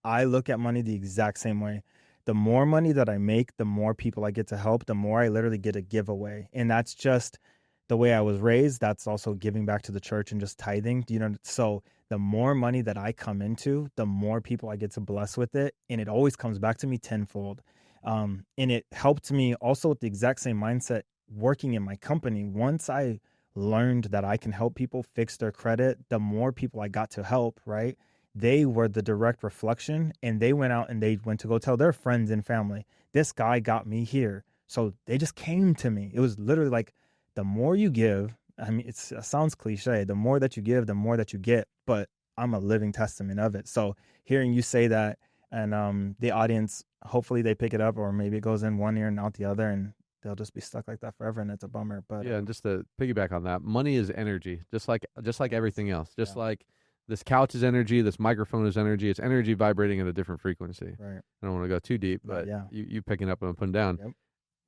I look at money the exact same way. The more money that I make, the more people I get to help, the more I literally get a giveaway. And that's just the way I was raised. That's also giving back to the church and just tithing. So the more money that I come into, the more people I get to bless with it. And it always comes back to me tenfold. And it helped me also with the exact same mindset working in my company. Once I learned that I can help people fix their credit, the more people I got to help, right? They were the direct reflection, and they went out and they went to go tell their friends and family, this guy got me here. So they just came to me. It was literally like, the more you give, I mean, it sounds cliche, the more that you give, the more that you get, but I'm a living testament of it. So hearing you say that, and the audience, hopefully they pick it up, or maybe it goes in one ear and out the other, and they'll just be stuck like that forever, and it's a bummer. But yeah, and just to piggyback on that, money is energy, just like everything else. Just like this couch is energy, this microphone is energy. It's energy vibrating at a different frequency. Right. I don't want to go too deep, but you picking up and putting down. Yep.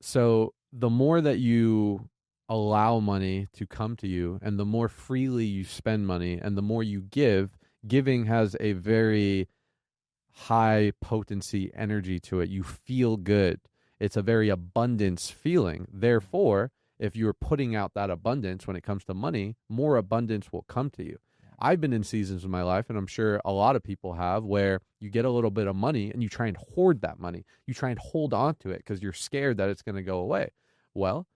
So the more that you allow money to come to you, and the more freely you spend money, and the more you give, giving has a very high potency energy to it. You feel good. It's a very abundance feeling. Therefore, if you're putting out that abundance when it comes to money, more abundance will come to you. I've been in seasons of my life, and I'm sure a lot of people have, where you get a little bit of money and you try and hoard that money. You try and hold on to it because you're scared that it's going to go away. Well,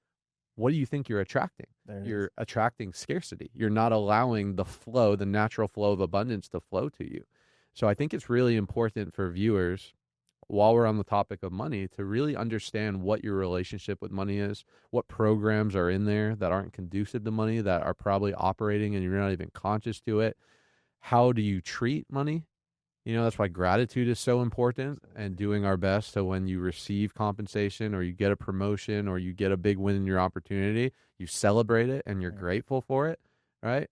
what do you think you're attracting? You're attracting scarcity. You're not allowing the flow, the natural flow of abundance to flow to you. So I think it's really important for viewers, while we're on the topic of money, to really understand what your relationship with money is, what programs are in there that aren't conducive to money, that are probably operating and you're not even conscious to it. How do you treat money? That's why gratitude is so important, and doing our best so when you receive compensation, or you get a promotion, or you get a big win in your opportunity, you celebrate it and you're grateful for it, right?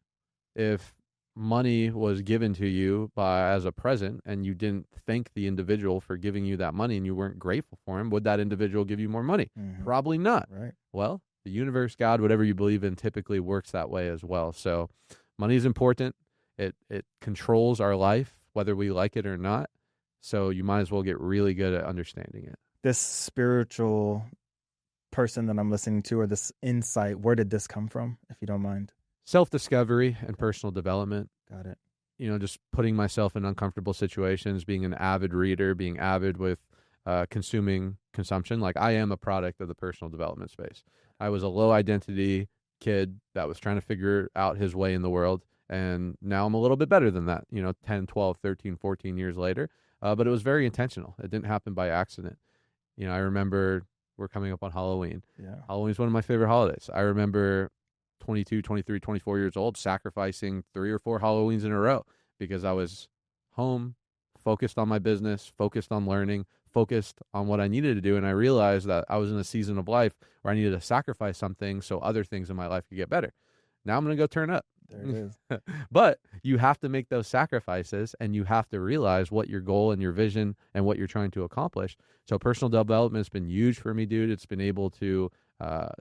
If money was given to you as a present, and you didn't thank the individual for giving you that money, and you weren't grateful for him, would that individual give you more money? Mm-hmm. Probably not. Right. Well, the universe, God, whatever you believe in, typically works that way as well. So money is important. It controls our life, whether we like it or not. So you might as well get really good at understanding it. This spiritual person that I'm listening to, or this insight, where did this come from, if you don't mind? Self-discovery and personal development. Got it. Just putting myself in uncomfortable situations, being an avid reader, being avid with consumption. Like, I am a product of the personal development space. I was a low identity kid that was trying to figure out his way in the world. And now I'm a little bit better than that, 10, 12, 13, 14 years later. But it was very intentional. It didn't happen by accident. I remember we're coming up on Halloween. Yeah. Halloween is one of my favorite holidays. I remember 22, 23, 24 years old, sacrificing 3 or 4 Halloweens in a row because I was home, focused on my business, focused on learning, focused on what I needed to do. And I realized that I was in a season of life where I needed to sacrifice something so other things in my life could get better. Now I'm going to go turn up. There it is. But you have to make those sacrifices, and you have to realize what your goal and your vision and what you're trying to accomplish. So personal development has been huge for me, dude. It's been able to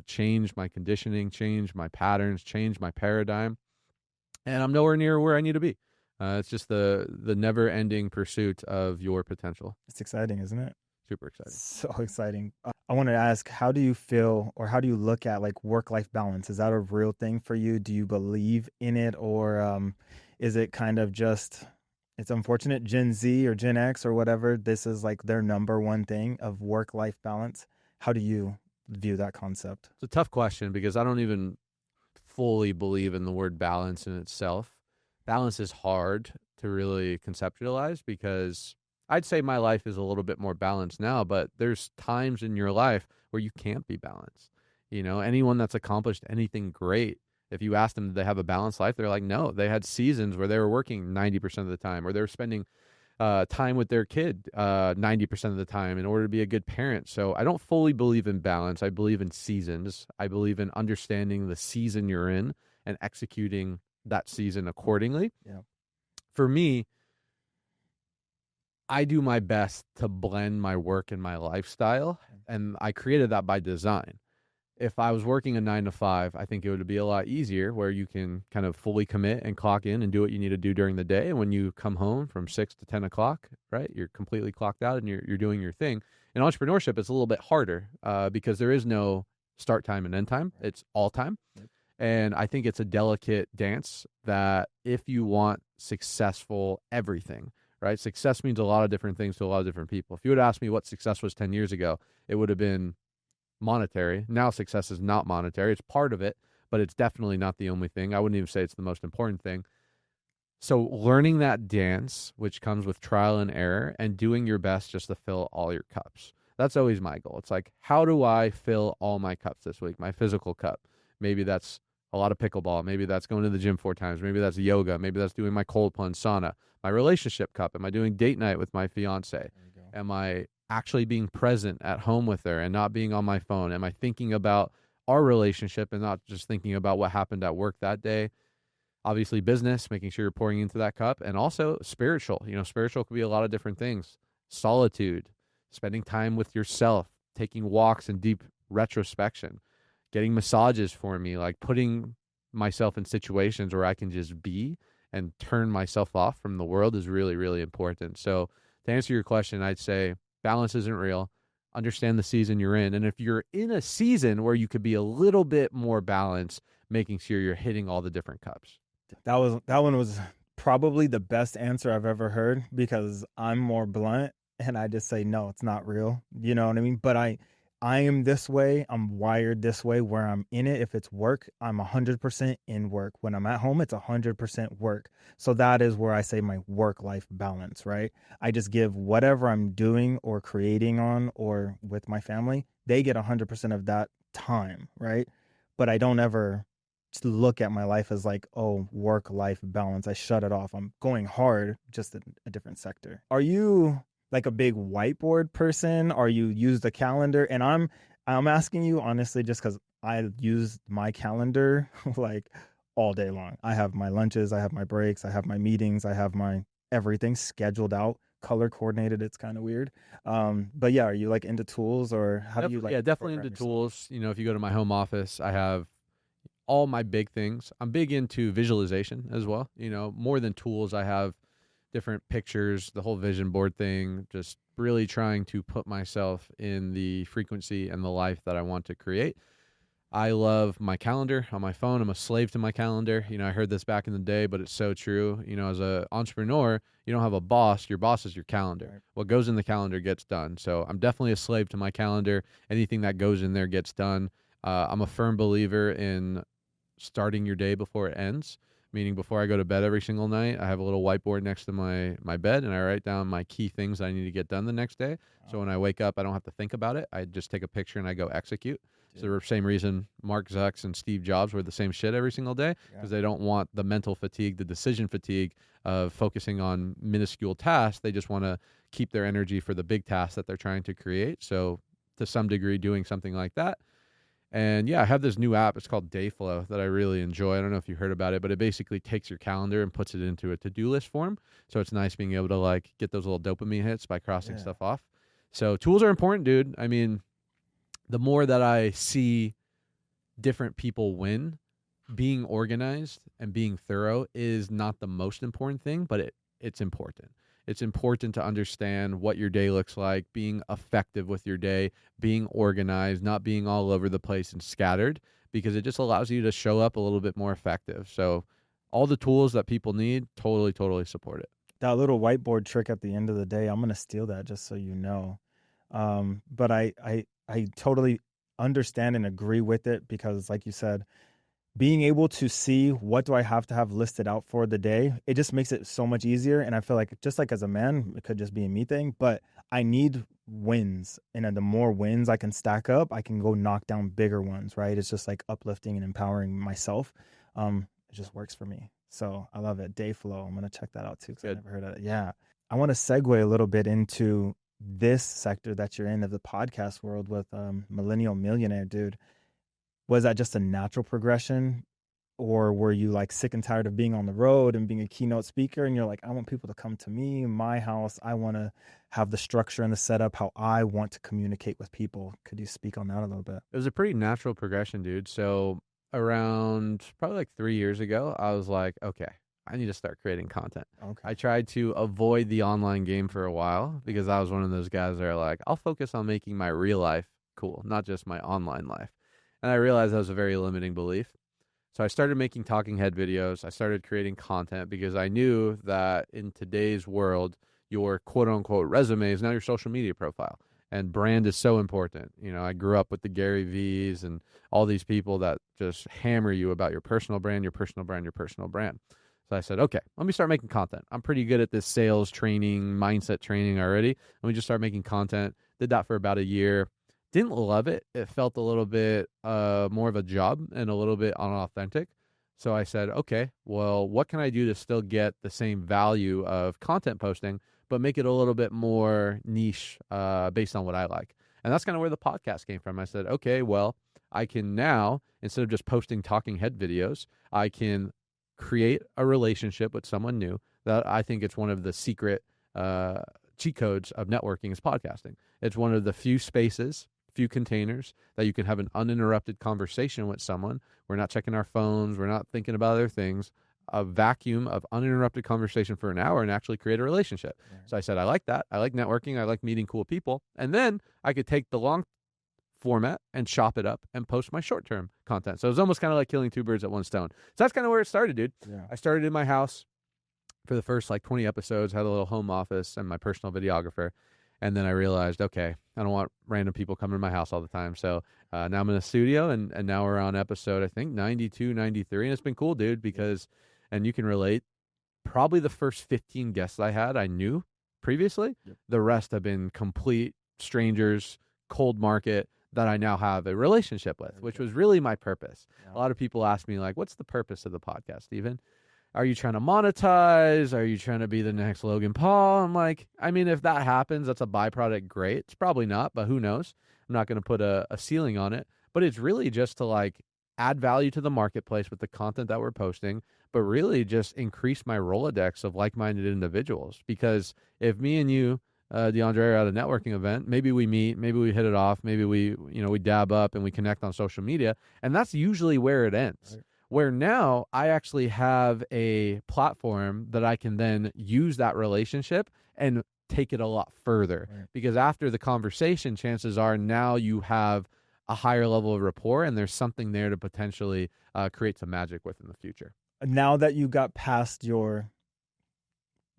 change my conditioning, change my patterns, change my paradigm. and I'm nowhere near where I need to be. It's just the never-ending pursuit of your potential. It's exciting, isn't it? Super exciting. So exciting. I wanted to ask, how do you feel or how do you look at like work-life balance? Is that a real thing for you? Do you believe in it, or is it kind of just, it's unfortunate Gen Z or Gen X or whatever, this is like their number one thing of work-life balance? How do you view that concept? It's a tough question because I don't even fully believe in the word balance in itself. Balance is hard to really conceptualize because I'd say my life is a little bit more balanced now, but there's times in your life where you can't be balanced. You know, anyone that's accomplished anything great, if you ask them, did they have a balanced life? They're like, no, they had seasons where they were working 90% of the time, or they were spending time with their kid 90% of the time in order to be a good parent. So I don't fully believe in balance. I believe in seasons. I believe in understanding the season you're in and executing that season accordingly. Yeah. For me, I do my best to blend my work and my lifestyle, and I created that by design. If I was working a 9 to 5, I think it would be a lot easier where you can kind of fully commit and clock in and do what you need to do during the day. And when you come home from 6 to 10 o'clock, right, you're completely clocked out and you're doing your thing. In entrepreneurship, it's a little bit harder because there is no start time and end time. It's all time. Yep. And I think it's a delicate dance that if you want successful everything, right? Success means a lot of different things to a lot of different people. If you would ask me what success was 10 years ago, it would have been monetary. Now success is not monetary. It's part of it, but it's definitely not the only thing. I wouldn't even say it's the most important thing. So learning that dance, which comes with trial and error, and doing your best just to fill all your cups. That's always my goal. It's like, how do I fill all my cups this week? My physical cup. Maybe that's a lot of pickleball. Maybe that's going to the gym 4 times. Maybe that's yoga. Maybe that's doing my cold plunge sauna. My relationship cup. Am I doing date night with my fiance? Am I actually being present at home with her and not being on my phone? Am I thinking about our relationship and not just thinking about what happened at work that day? Obviously business, making sure you're pouring into that cup, and also spiritual. You know, spiritual could be a lot of different things. Solitude, spending time with yourself, taking walks and deep retrospection, getting massages for me, like putting myself in situations where I can just be and turn myself off from the world is really, really important. So to answer your question, I'd say balance isn't real. Understand the season you're in. And if you're in a season where you could be a little bit more balanced, making sure you're hitting all the different cups. That one was probably the best answer I've ever heard, because I'm more blunt and I just say, no, it's not real. You know what I mean? But I am this way. I'm wired this way where I'm in it. If it's work, I'm 100% in work. When I'm at home, it's 100% work. So that is where I say my work-life balance, right? I just give whatever I'm doing or creating on or with my family, they get 100% of that time, right? But I don't ever look at my life as like, oh, work-life balance. I shut it off. I'm going hard, just in a different sector. Are you like a big whiteboard person, or you use the calendar? And I'm asking you honestly just because I use my calendar like all day long. I have my lunches, I have my breaks, I have my meetings, I have my everything scheduled out, color coordinated. It's kind of weird. But yeah, are you like into tools, or how do you like? Yeah, definitely into tools. You know, if you go to my home office, I have all my big things. I'm big into visualization as well. You know, more than tools, I have different pictures, the whole vision board thing, just really trying to put myself in the frequency and the life that I want to create. I love my calendar on my phone. I'm a slave to my calendar. You know, I heard this back in the day, but it's so true. You know, as an entrepreneur, you don't have a boss. Your boss is your calendar. Right. What goes in the calendar gets done. So I'm definitely a slave to my calendar. Anything that goes in there gets done. I'm a firm believer in starting your day before it ends, meaning before I go to bed every single night, I have a little whiteboard next to my bed, and I write down my key things I need to get done the next day. So when I wake up, I don't have to think about it. I just take a picture and I go execute. So the same reason Mark Zucks and Steve Jobs wear the same shit every single day, because they don't want the mental fatigue, the decision fatigue of focusing on minuscule tasks. They just want to keep their energy for the big tasks that they're trying to create. So to some degree, doing something like that. And yeah, I have this new app. It's called Dayflow that I really enjoy. I don't know if you heard about it, but it basically takes your calendar and puts it into a to-do list form. So it's nice being able to like get those little dopamine hits by crossing stuff off. So tools are important, dude. I mean, the more that I see different people win, being organized and being thorough is not the most important thing, but it's important. It's important to understand what your day looks like, being effective with your day, being organized, not being all over the place and scattered, because it just allows you to show up a little bit more effective. So all the tools that people need, totally support it. That little whiteboard trick at the end of the day, I'm going to steal that just so you know. But I totally understand and agree with it because, like you said, being able to see what do I have to have listed out for the day, it just makes it so much easier. And I feel like just like as a man, it could just be a me thing, but I need wins. And the more wins I can stack up, I can go knock down bigger ones, right? It's just like uplifting and empowering myself. It just works for me. So I love it. Day flow. I'm going to check that out too because I never heard of it. Yeah. I want to segue a little bit into this sector that you're in of the podcast world with Millennial, Millionaire, dude. Was that just a natural progression, or were you like sick and tired of being on the road and being a keynote speaker and you're like, I want people to come to me, my house. I want to have the structure and the setup how I want to communicate with people. Could you speak on that a little bit? It was a pretty natural progression, dude. So around probably like 3 years ago, I was like, okay, I need to start creating content. Okay. I tried to avoid the online game for a while because I was one of those guys that are like, I'll focus on making my real life cool, not just my online life. And I realized that was a very limiting belief. So I started making talking head videos. I started creating content because I knew that in today's world, your quote unquote resume is now your social media profile. And brand is so important. You know, I grew up with the Gary V's and all these people that just hammer you about your personal brand, your personal brand, your personal brand. So I said, okay, let me start making content. I'm pretty good at this sales training, mindset training already. Let me just start making content. Did that for about a year. Didn't love it. It felt a little bit more of a job and a little bit unauthentic. So I said, okay, well, what can I do to still get the same value of content posting, but make it a little bit more niche based on what I like? And that's kind of where the podcast came from. I said, okay, well, I can now, instead of just posting talking head videos, I can create a relationship with someone new. That I think it's one of the secret cheat codes of networking is podcasting. It's one of the few spaces, few containers that you can have an uninterrupted conversation with someone. We're not checking our phones. We're not thinking about other things. A vacuum of uninterrupted conversation for an hour and actually create a relationship. Right. So I said, I like that. I like networking. I like meeting cool people. And then I could take the long format and chop it up and post my short-term content. So it was almost kind of like killing two birds at one stone. So that's kind of where it started, dude. Yeah. I started in my house for the first like 20 episodes, had a little home office and my personal videographer. And then I realized, okay, I don't want random people coming to my house all the time. So now I'm in a studio and now we're on episode, I think, 92, 93. And it's been cool, dude, because, and you can relate, probably the first 15 guests I had, I knew previously. Yep. The rest have been complete strangers, cold market that I now have a relationship with, which was really my purpose. Yeah. A lot of people ask me, like, what's the purpose of the podcast, Steven? Are you trying to monetize? Are you trying to be the next Logan Paul? I'm like, I mean, if that happens, that's a byproduct. Great. It's probably not, but who knows? I'm not going to put a ceiling on it, but it's really just to like add value to the marketplace with the content that we're posting, but really just increase my Rolodex of like-minded individuals. Because if me and you, DeAndre, are at a networking event, maybe we meet, maybe we hit it off, maybe we dab up and we connect on social media. And that's usually where it ends. Right. Where now I actually have a platform that I can then use that relationship and take it a lot further. Right. Because after the conversation, chances are now you have a higher level of rapport and there's something there to potentially create some magic with in the future. Now that you got past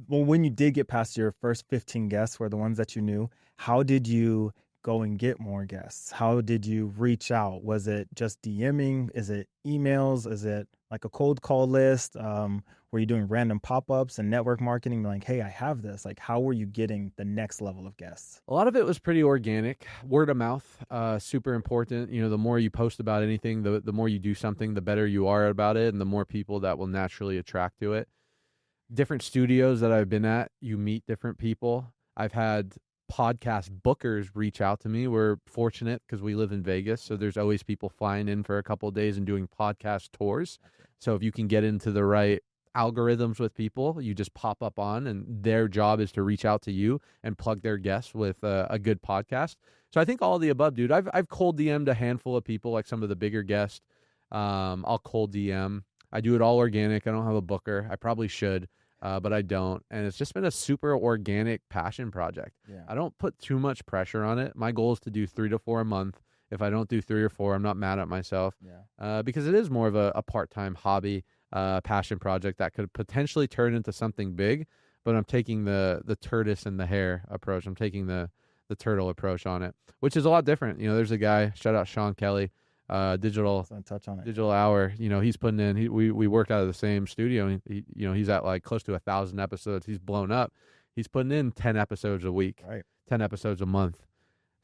when you did get past your first 15 guests were the ones that you knew, how did you go and get more guests? How did you reach out? Was it just DMing? Is it emails? Is it like a cold call list? Were you doing random pop-ups and network marketing? Like, hey, I have this. Like, how were you getting the next level of guests? A lot of it was pretty organic. Word of mouth, super important. You know, the more you post about anything, the more you do something, the better you are about it, and the more people that will naturally attract to it. Different studios that I've been at, you meet different people. I've had podcast bookers reach out to me. We're fortunate because we live in Vegas, so there's always people flying in for a couple of days and doing podcast tours. So if you can get into the right algorithms with people, you just pop up on, and their job is to reach out to you and plug their guests with a good podcast. So I think all of the above, dude. I've cold DM'd a handful of people, like some of the bigger guests. I'll cold DM. I do it all organic. I don't have a booker. I probably should, but I don't. And it's just been a super organic passion project. Yeah. I don't put too much pressure on it. My goal is to do 3 to 4 a month. If I don't do 3 or 4, I'm not mad at myself, because it is more of a part-time hobby, passion project that could potentially turn into something big. But I'm taking the tortoise and the hare approach. I'm taking the turtle approach on it, which is a lot different. There's a guy, shout out Sean Kelly, digital touch on it. Digital Hour. He's putting in. We work out of the same studio. And he's at like close to 1,000 episodes. He's blown up. He's putting in 10 episodes a week, right? 10 episodes a month.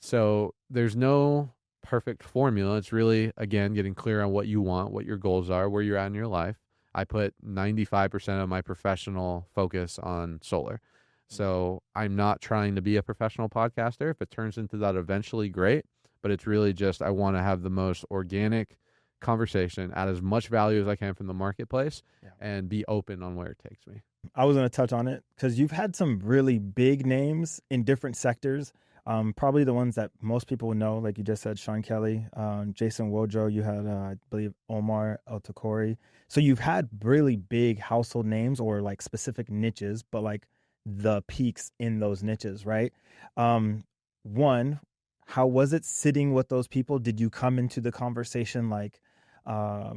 So there's no perfect formula. It's really, again, getting clear on what you want, what your goals are, where you're at in your life. I put 95% of my professional focus on solar. So I'm not trying to be a professional podcaster. If it turns into that eventually, great. But it's really just I want to have the most organic conversation, add as much value as I can from the marketplace, and be open on where it takes me. I was going to touch on it because you've had some really big names in different sectors. Probably the ones that most people would know, like you just said, Sean Kelly, Jason Rojo. You had, I believe, Omar El Takori. So you've had really big household names or like specific niches, but like the peaks in those niches, right? One, how was it sitting with those people? Did you come into the conversation like, oh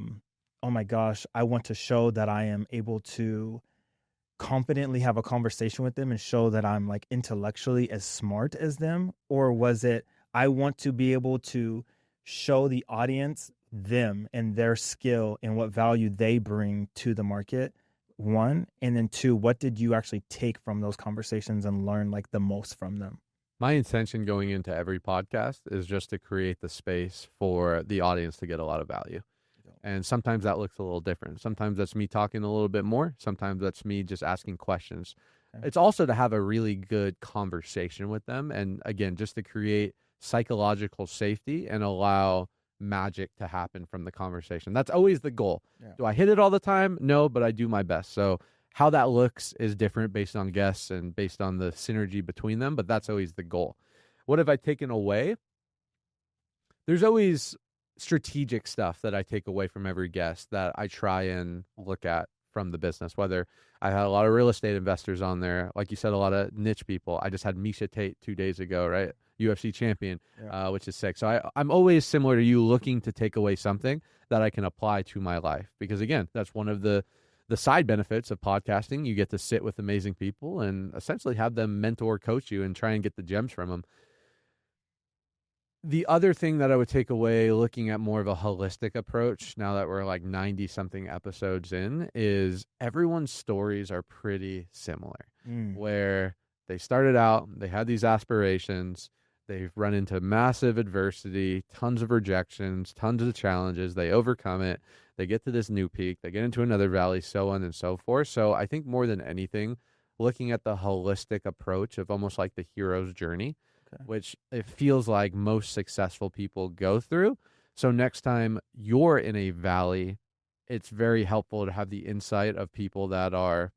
my gosh, I want to show that I am able to confidently have a conversation with them and show that I'm like intellectually as smart as them? Or was it, I want to be able to show the audience them and their skill and what value they bring to the market? One, and then two, what did you actually take from those conversations and learn like the most from them? My intention going into every podcast is just to create the space for the audience to get a lot of value. And sometimes that looks a little different. Sometimes that's me talking a little bit more. Sometimes that's me just asking questions. Okay. It's also to have a really good conversation with them. And again, just to create psychological safety and allow magic to happen from the conversation. That's always the goal. Yeah. Do I hit it all the time? No, but I do my best. So how that looks is different based on guests and based on the synergy between them, but that's always the goal. What have I taken away? There's always strategic stuff that I take away from every guest that I try and look at from the business, whether I had a lot of real estate investors on there, like you said, a lot of niche people. I just had Misha Tate 2 days ago, right? UFC champion, which is sick. So I'm always similar to you, looking to take away something that I can apply to my life. Because again, that's one of the side benefits of podcasting. You get to sit with amazing people and essentially have them mentor, coach you, and try and get the gems from them. The other thing that I would take away, looking at more of a holistic approach, now that we're like 90-something episodes in, is everyone's stories are pretty similar. Where they started out, they had these aspirations, they've run into massive adversity, tons of rejections, tons of challenges, they overcome it, they get to this new peak, they get into another valley, so on and so forth. So I think more than anything, looking at the holistic approach of almost like the hero's journey, which it feels like most successful people go through. So next time you're in a valley, it's very helpful to have the insight of people that are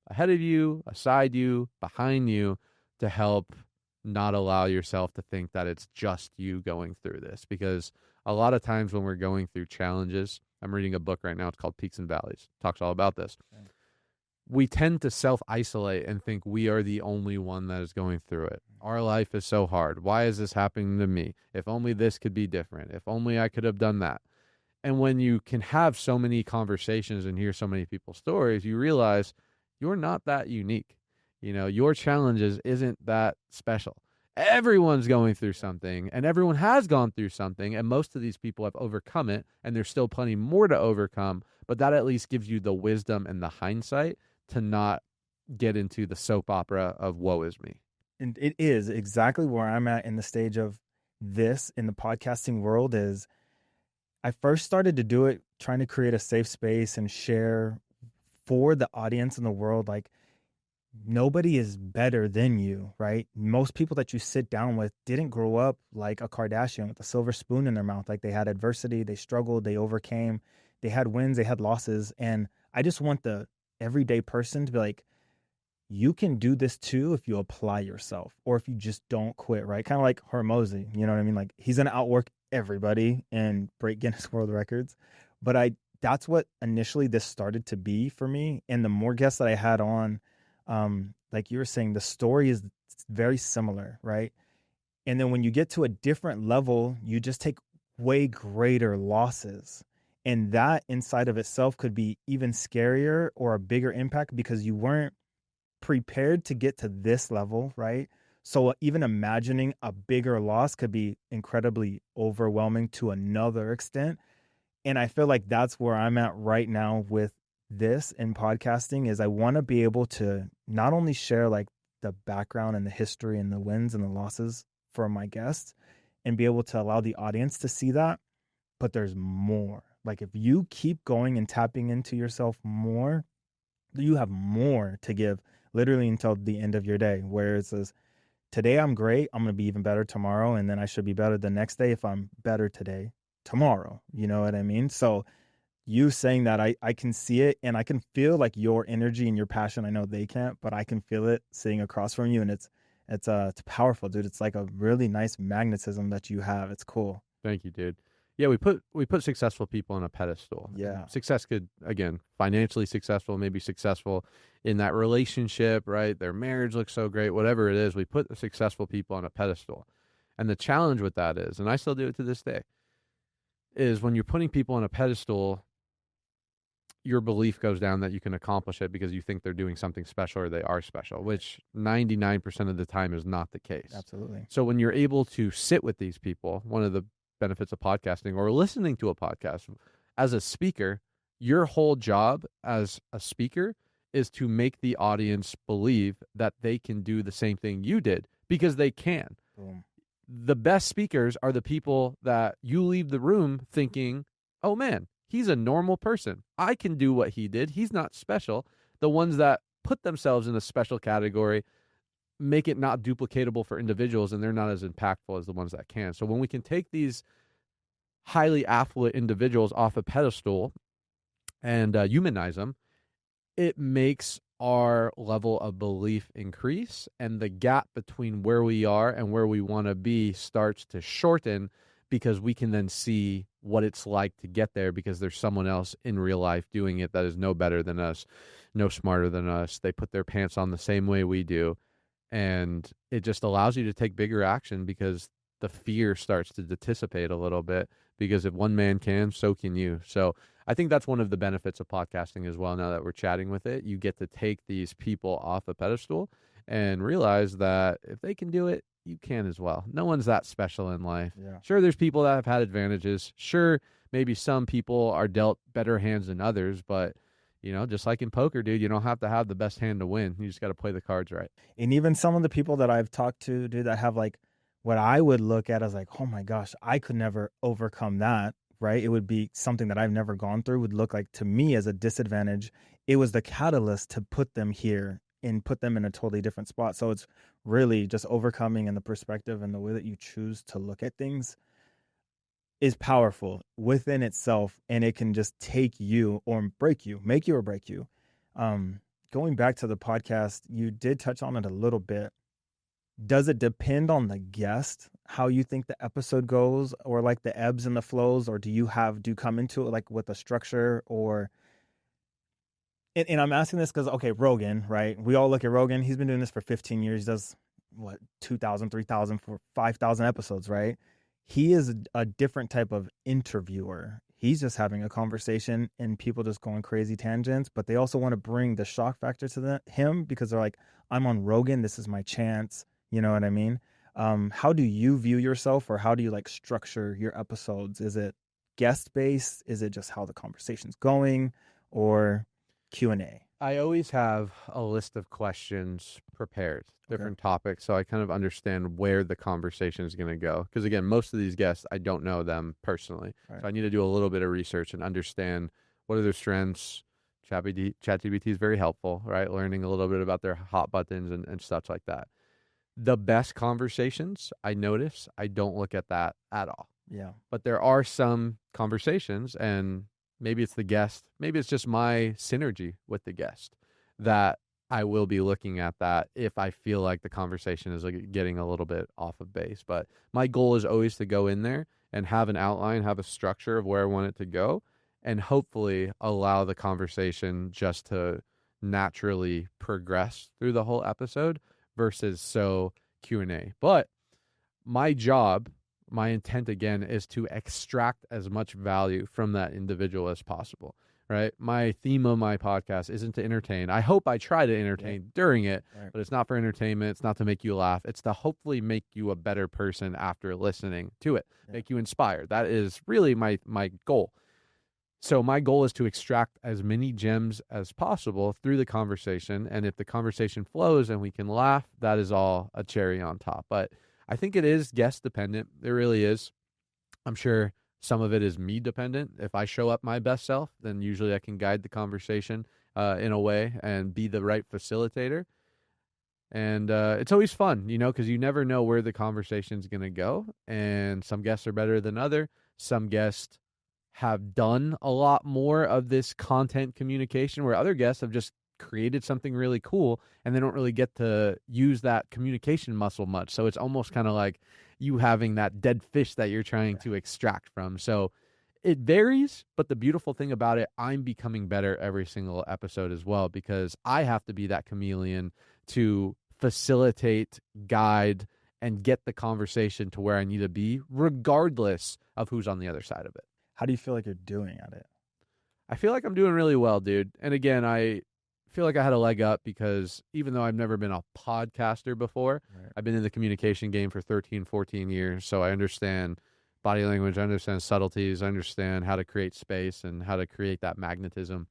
ahead of you, aside you, behind you, to help not allow yourself to think that it's just you going through this. Because a lot of times when we're going through challenges, I'm reading a book right now, it's called Peaks and Valleys. It talks all about this. Okay. We tend to self-isolate and think we are the only one that is going through it. Our life is so hard. Why is this happening to me? If only this could be different. If only I could have done that. And when you can have so many conversations and hear so many people's stories, you realize you're not that unique. Your challenges isn't that special. Everyone's going through something, and everyone has gone through something, and most of these people have overcome it, and there's still plenty more to overcome, but that at least gives you the wisdom and the hindsight to not get into the soap opera of woe is me. And it is exactly where I'm at in the stage of this in the podcasting world. Is I first started to do it trying to create a safe space and share for the audience in the world. Like, nobody is better than you, right? Most people that you sit down with didn't grow up like a Kardashian with a silver spoon in their mouth. Like, they had adversity, they struggled, they overcame, they had wins, they had losses. And I just want the everyday person to be like, you can do this too if you apply yourself or if you just don't quit, right? Kind of like Hormozy, you know what I mean? Like, he's going to outwork everybody and break Guinness World Records. But that's what initially this started to be for me. And the more guests that I had on, like you were saying, the story is very similar, right? And then when you get to a different level, you just take way greater losses. And that inside of itself could be even scarier or a bigger impact because you weren't prepared to get to this level, right? So even imagining a bigger loss could be incredibly overwhelming to another extent. And I feel like that's where I'm at right now with this in podcasting is I want to be able to not only share like the background and the history and the wins and the losses for my guests and be able to allow the audience to see that, but there's more. Like if you keep going and tapping into yourself more, you have more to give literally until the end of your day, where it says, today I'm great, I'm going to be even better tomorrow, and then I should be better the next day if I'm better today, tomorrow. You know what I mean? So you saying that, I can see it and I can feel like your energy and your passion. I know they can't, but I can feel it sitting across from you, and it's powerful, dude. It's like a really nice magnetism that you have. It's cool. Thank you, dude. Yeah, we put successful people on a pedestal. Yeah. Success could, again, financially successful, maybe successful in that relationship, right? Their marriage looks so great, whatever it is, we put the successful people on a pedestal. And the challenge with that is, and I still do it to this day, is when you're putting people on a pedestal, your belief goes down that you can accomplish it because you think they're doing something special or they are special, which 99% of the time is not the case. Absolutely. So when you're able to sit with these people, one of the benefits of podcasting or listening to a podcast as a speaker, your whole job as a speaker is to make the audience believe that they can do the same thing you did because they can. Boom. The best speakers are the people that you leave the room thinking, oh man, he's a normal person. I can do what he did. He's not special. The ones that put themselves in a special category make it not duplicatable for individuals, and they're not as impactful as the ones that can. So when we can take these highly affluent individuals off a pedestal and humanize them, it makes our level of belief increase, and the gap between where we are and where we want to be starts to shorten because we can then see what it's like to get there because there's someone else in real life doing it that is no better than us, no smarter than us. They put their pants on the same way we do. And it just allows you to take bigger action because the fear starts to dissipate a little bit because if one man can, so can you. So I think that's one of the benefits of podcasting as well. Now that we're chatting with it, you get to take these people off a pedestal and realize that if they can do it, you can as well. No one's that special in life. Yeah. Sure, there's people that have had advantages. Sure, maybe some people are dealt better hands than others, but you know, just like in poker, dude, you don't have to have the best hand to win. You just got to play the cards right. And even some of the people that I've talked to, dude, that have like what I would look at as like, oh my gosh, I could never overcome that, right? It would be something that I've never gone through, would look like to me as a disadvantage. It was the catalyst to put them here and put them in a totally different spot. So it's really just overcoming, and the perspective and the way that you choose to look at things is powerful within itself, and it can just take you or break you, make you or break you. Going back to the podcast, you did touch on it a little bit. Does it depend on the guest, how you think the episode goes, or like the ebbs and the flows, or do you come into it like with a structure? Or and I'm asking this because, okay, Rogan, right? We all look at Rogan. He's been doing this for 15 years. He does what, 2,000, 3,000, 5,000 episodes, right? He is a different type of interviewer. He's just having a conversation and people just going crazy tangents, but they also want to bring the shock factor to him because they're like, I'm on Rogan. This is my chance. You know what I mean? How do you view yourself, or how do you like structure your episodes? Is it guest based? Is it just how the conversation's going, or Q&A? I always have a list of questions prepared, different topics, so I kind of understand where the conversation is going to go. Because again, most of these guests, I don't know them personally. Right. So I need to do a little bit of research and understand what are their strengths. ChatGPT is very helpful, right? Learning a little bit about their hot buttons and stuff like that. The best conversations, I notice, I don't look at that at all. Yeah. But there are some conversations, and maybe it's the guest, maybe it's just my synergy with the guest, that I will be looking at that if I feel like the conversation is like getting a little bit off of base. But my goal is always to go in there and have an outline, have a structure of where I want it to go, and hopefully allow the conversation just to naturally progress through the whole episode versus so Q&A. But my job, my intent again, is to extract as much value from that individual as possible, right? My theme of my podcast isn't to entertain. I hope I try to entertain during it, but it's not for entertainment. It's not to make you laugh. It's to hopefully make you a better person after listening to it, make you inspired. That is really my goal. So my goal is to extract as many gems as possible through the conversation. And if the conversation flows and we can laugh, that is all a cherry on top. But I think it is guest dependent. It really is. I'm sure some of it is me dependent. If I show up my best self, then usually I can guide the conversation in a way and be the right facilitator. And it's always fun, because you never know where the conversation's going to go. And some guests are better than other. Some guests have done a lot more of this content communication where other guests have just created something really cool and they don't really get to use that communication muscle much. So it's almost kind of like you having that dead fish that you're trying to extract from. So it varies, but the beautiful thing about it, I'm becoming better every single episode as well, because I have to be that chameleon to facilitate, guide, and get the conversation to where I need to be, regardless of who's on the other side of it. How do you feel like you're doing at it? I feel like I'm doing really well, dude. And again, I feel like I had a leg up because even though I've never been a podcaster before, I've been in the communication game for 13, 14 years. So I understand body language, I understand subtleties, I understand how to create space and how to create that magnetism.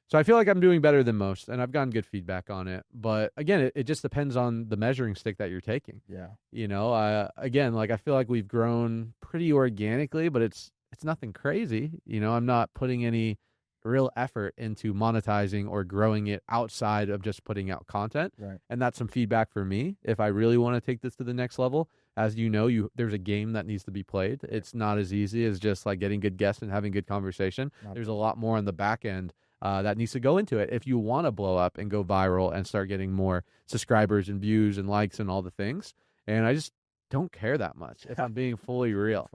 So I feel like I'm doing better than most, and I've gotten good feedback on it. But again, it just depends on the measuring stick that you're taking. Yeah. Again, like I feel like we've grown pretty organically, but it's nothing crazy. I'm not putting any real effort into monetizing or growing it outside of just putting out content. Right. And that's some feedback for me. If I really want to take this to the next level, as there's a game that needs to be played. It's not as easy as just like getting good guests and having good conversation. There's a lot more on the back end that needs to go into it if you want to blow up and go viral and start getting more subscribers and views and likes and all the things. And I just don't care that much, if I'm being fully real.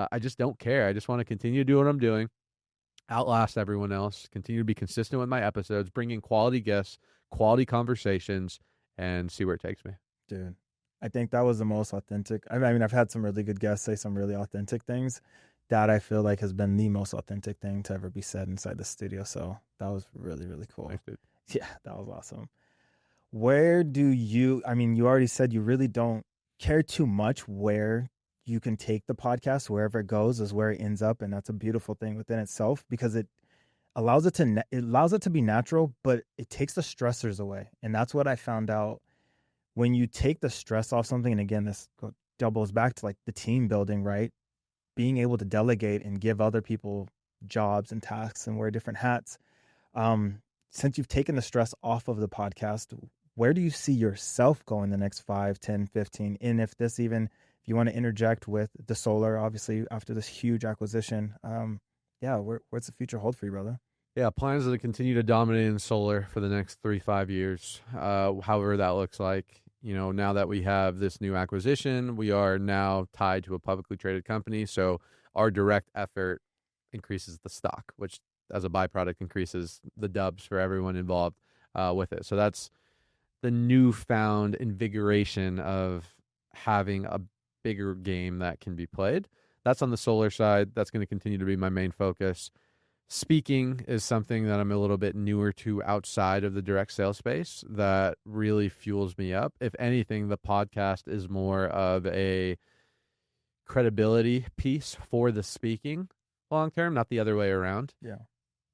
I just don't care. I just want to continue to do what I'm doing, outlast everyone else, continue to be consistent with my episodes, bring in quality guests, quality conversations, and see where it takes me. Dude, I think that was the most authentic. I mean, I've had some really good guests say some really authentic things. That I feel like has been the most authentic thing to ever be said inside the studio. So that was really, really cool. Thanks, dude. Yeah, that was awesome. You already said you really don't care too much where you can take the podcast. Wherever it goes is where it ends up. And that's a beautiful thing within itself, because it allows it to be natural, but it takes the stressors away. And that's what I found out when you take the stress off something. And again, this doubles back to like the team building, right? Being able to delegate and give other people jobs and tasks and wear different hats. Since you've taken the stress off of the podcast, where do you see yourself going the next 5, 10, 15? And if you want to interject with the solar, obviously after this huge acquisition, where's the future hold for you, brother? Yeah, plans are to continue to dominate in solar for the next 3-5 years, however that looks like. Now that we have this new acquisition, we are now tied to a publicly traded company. So our direct effort increases the stock, which as a byproduct increases the dubs for everyone involved with it. So that's the newfound invigoration of having a bigger game that can be played. That's on the solar side. That's going to continue to be my main focus. Speaking is something that I'm a little bit newer to outside of the direct sales space that really fuels me up. If anything, the podcast is more of a credibility piece for the speaking long term, not the other way around. Yeah.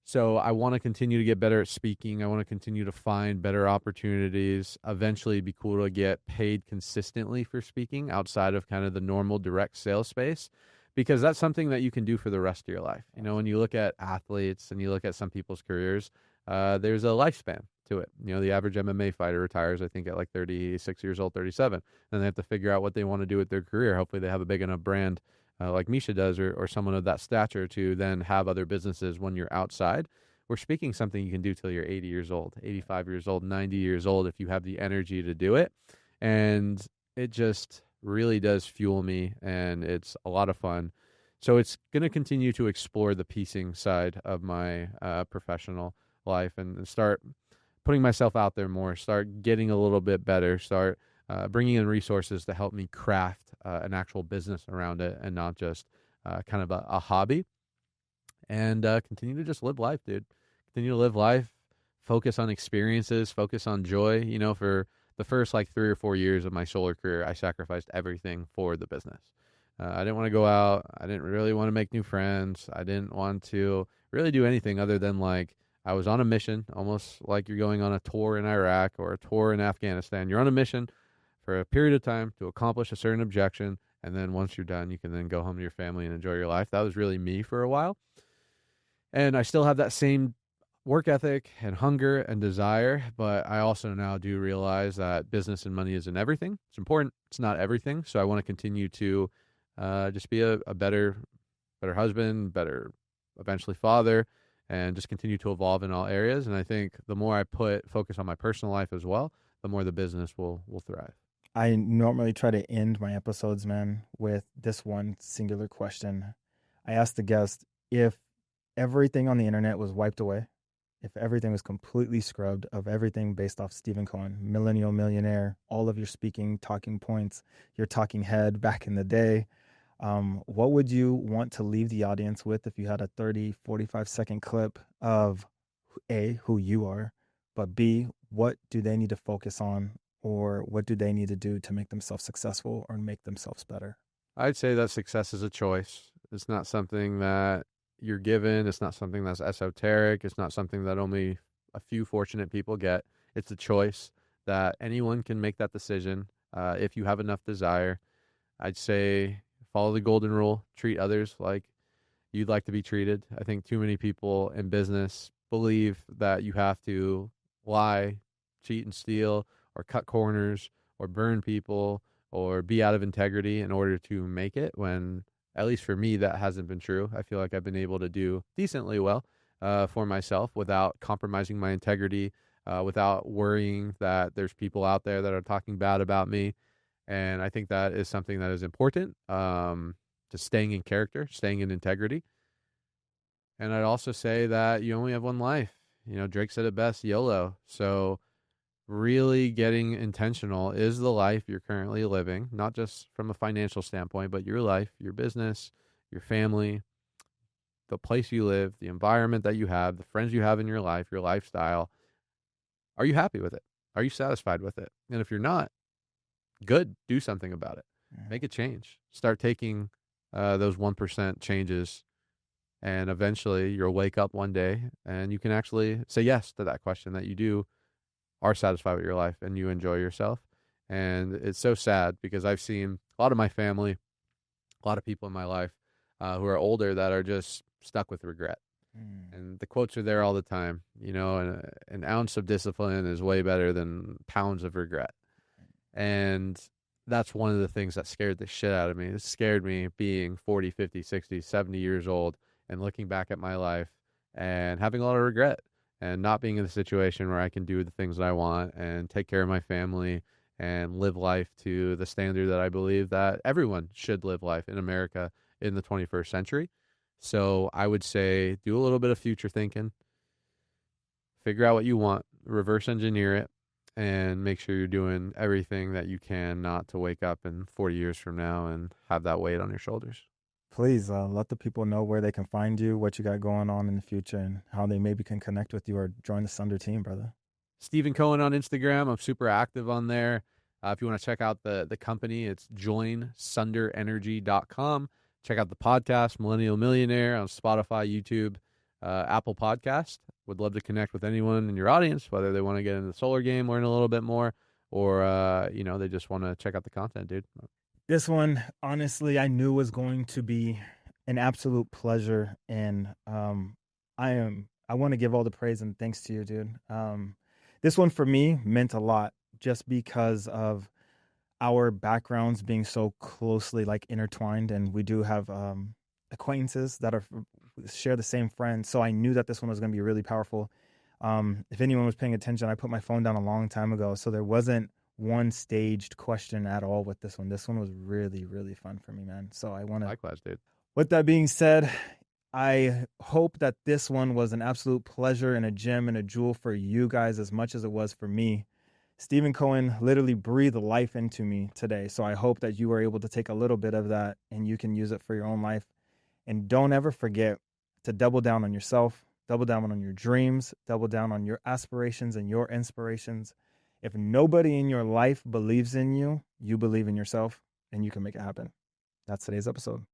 So I want to continue to get better at speaking. I want to continue to find better opportunities. Eventually it'd be cool to get paid consistently for speaking outside of kind of the normal direct sales space, because that's something that you can do for the rest of your life. When you look at athletes and you look at some people's careers, there's a lifespan to it. The average MMA fighter retires, I think, at like 36 years old, 37. And they have to figure out what they want to do with their career. Hopefully they have a big enough brand like Misha does, or someone of that stature to then have other businesses when you're outside. we're speaking something you can do till you're 80 years old, 85 years old, 90 years old, if you have the energy to do it. And it just really does fuel me, and it's a lot of fun. So it's going to continue to explore the piecing side of my professional life, and start putting myself out there more, start getting a little bit better, start bringing in resources to help me craft an actual business around it, and not just kind of a hobby. And continue to just live life, dude. Continue to live life, focus on experiences, focus on joy. For the first like 3 or 4 years of my solar career, I sacrificed everything for the business. I didn't want to go out. I didn't really want to make new friends. I didn't want to really do anything other than like, I was on a mission, almost like you're going on a tour in Iraq or a tour in Afghanistan. You're on a mission for a period of time to accomplish a certain objection. And then once you're done, you can then go home to your family and enjoy your life. That was really me for a while. And I still have that same work ethic and hunger and desire, but I also now do realize that business and money isn't everything. It's important. It's not everything. So I want to continue to just be a better husband, better eventually father, and just continue to evolve in all areas. And I think the more I focus on my personal life as well, the more the business will thrive. I normally try to end my episodes, man, with this one singular question. I ask the guest, if everything on the internet was wiped away, if everything was completely scrubbed of everything based off Stephen Cohen, Millennial, Millionaire, all of your speaking, talking points, your talking head back in the day, what would you want to leave the audience with if you had a 30, 45-second clip of A, who you are, but B, what do they need to focus on, or what do they need to do to make themselves successful or make themselves better? I'd say that success is a choice. It's not something that you're given. It's not something that's esoteric. It's not something that only a few fortunate people get. It's a choice that anyone can make that decision if you have enough desire. I'd say follow the golden rule. Treat others like you'd like to be treated. I think too many people in business believe that you have to lie, cheat and steal, or cut corners, or burn people, or be out of integrity in order to make it, when, at least for me, that hasn't been true. I feel like I've been able to do decently well for myself without compromising my integrity, without worrying that there's people out there that are talking bad about me. And I think that is something that is important, to staying in character, staying in integrity. And I'd also say that you only have one life. Drake said it best, YOLO. So really getting intentional is the life you're currently living, not just from a financial standpoint, but your life, your business, your family, the place you live, the environment that you have, the friends you have in your life, your lifestyle. Are you happy with it? Are you satisfied with it? And if you're not, good, do something about it. Make a change. Start taking those 1% changes, and eventually you'll wake up one day and you can actually say yes to that question, that you are satisfied with your life and you enjoy yourself. And it's so sad because I've seen a lot of my family, a lot of people in my life who are older that are just stuck with regret. And the quotes are there all the time, an ounce of discipline is way better than pounds of regret. And that's one of the things that scared the shit out of me. It scared me being 40, 50, 60, 70 years old and looking back at my life and having a lot of regret, and not being in a situation where I can do the things that I want and take care of my family and live life to the standard that I believe that everyone should live life in America in the 21st century. So I would say do a little bit of future thinking, figure out what you want, reverse engineer it, and make sure you're doing everything that you can not to wake up in 40 years from now and have that weight on your shoulders. Please let the people know where they can find you, what you got going on in the future, and how they maybe can connect with you or join the Sunder team, brother. Stephen Cohen on Instagram. I'm super active on there. If you want to check out the company, it's joinsunderenergy.com. Check out the podcast, Millennial Millionaire, on Spotify, YouTube, Apple Podcast. Would love to connect with anyone in your audience, whether they want to get into the solar game, learn a little bit more, or they just want to check out the content, dude. This one, honestly, I knew was going to be an absolute pleasure, and I want to give all the praise and thanks to you, dude. This one for me meant a lot just because of our backgrounds being so closely intertwined, and we do have acquaintances that share the same friend. So I knew that this one was going to be really powerful. If anyone was paying attention, I put my phone down a long time ago. So there wasn't one staged question at all with this one. This one was really, really fun for me, man. So I want to. Likewise, dude. With that being said, I hope that this one was an absolute pleasure and a gem and a jewel for you guys as much as it was for me. Stephen Cohen literally breathed life into me today. So I hope that you were able to take a little bit of that and you can use it for your own life. And don't ever forget to double down on yourself, double down on your dreams, double down on your aspirations and your inspirations. If nobody in your life believes in you, you believe in yourself and you can make it happen. That's today's episode.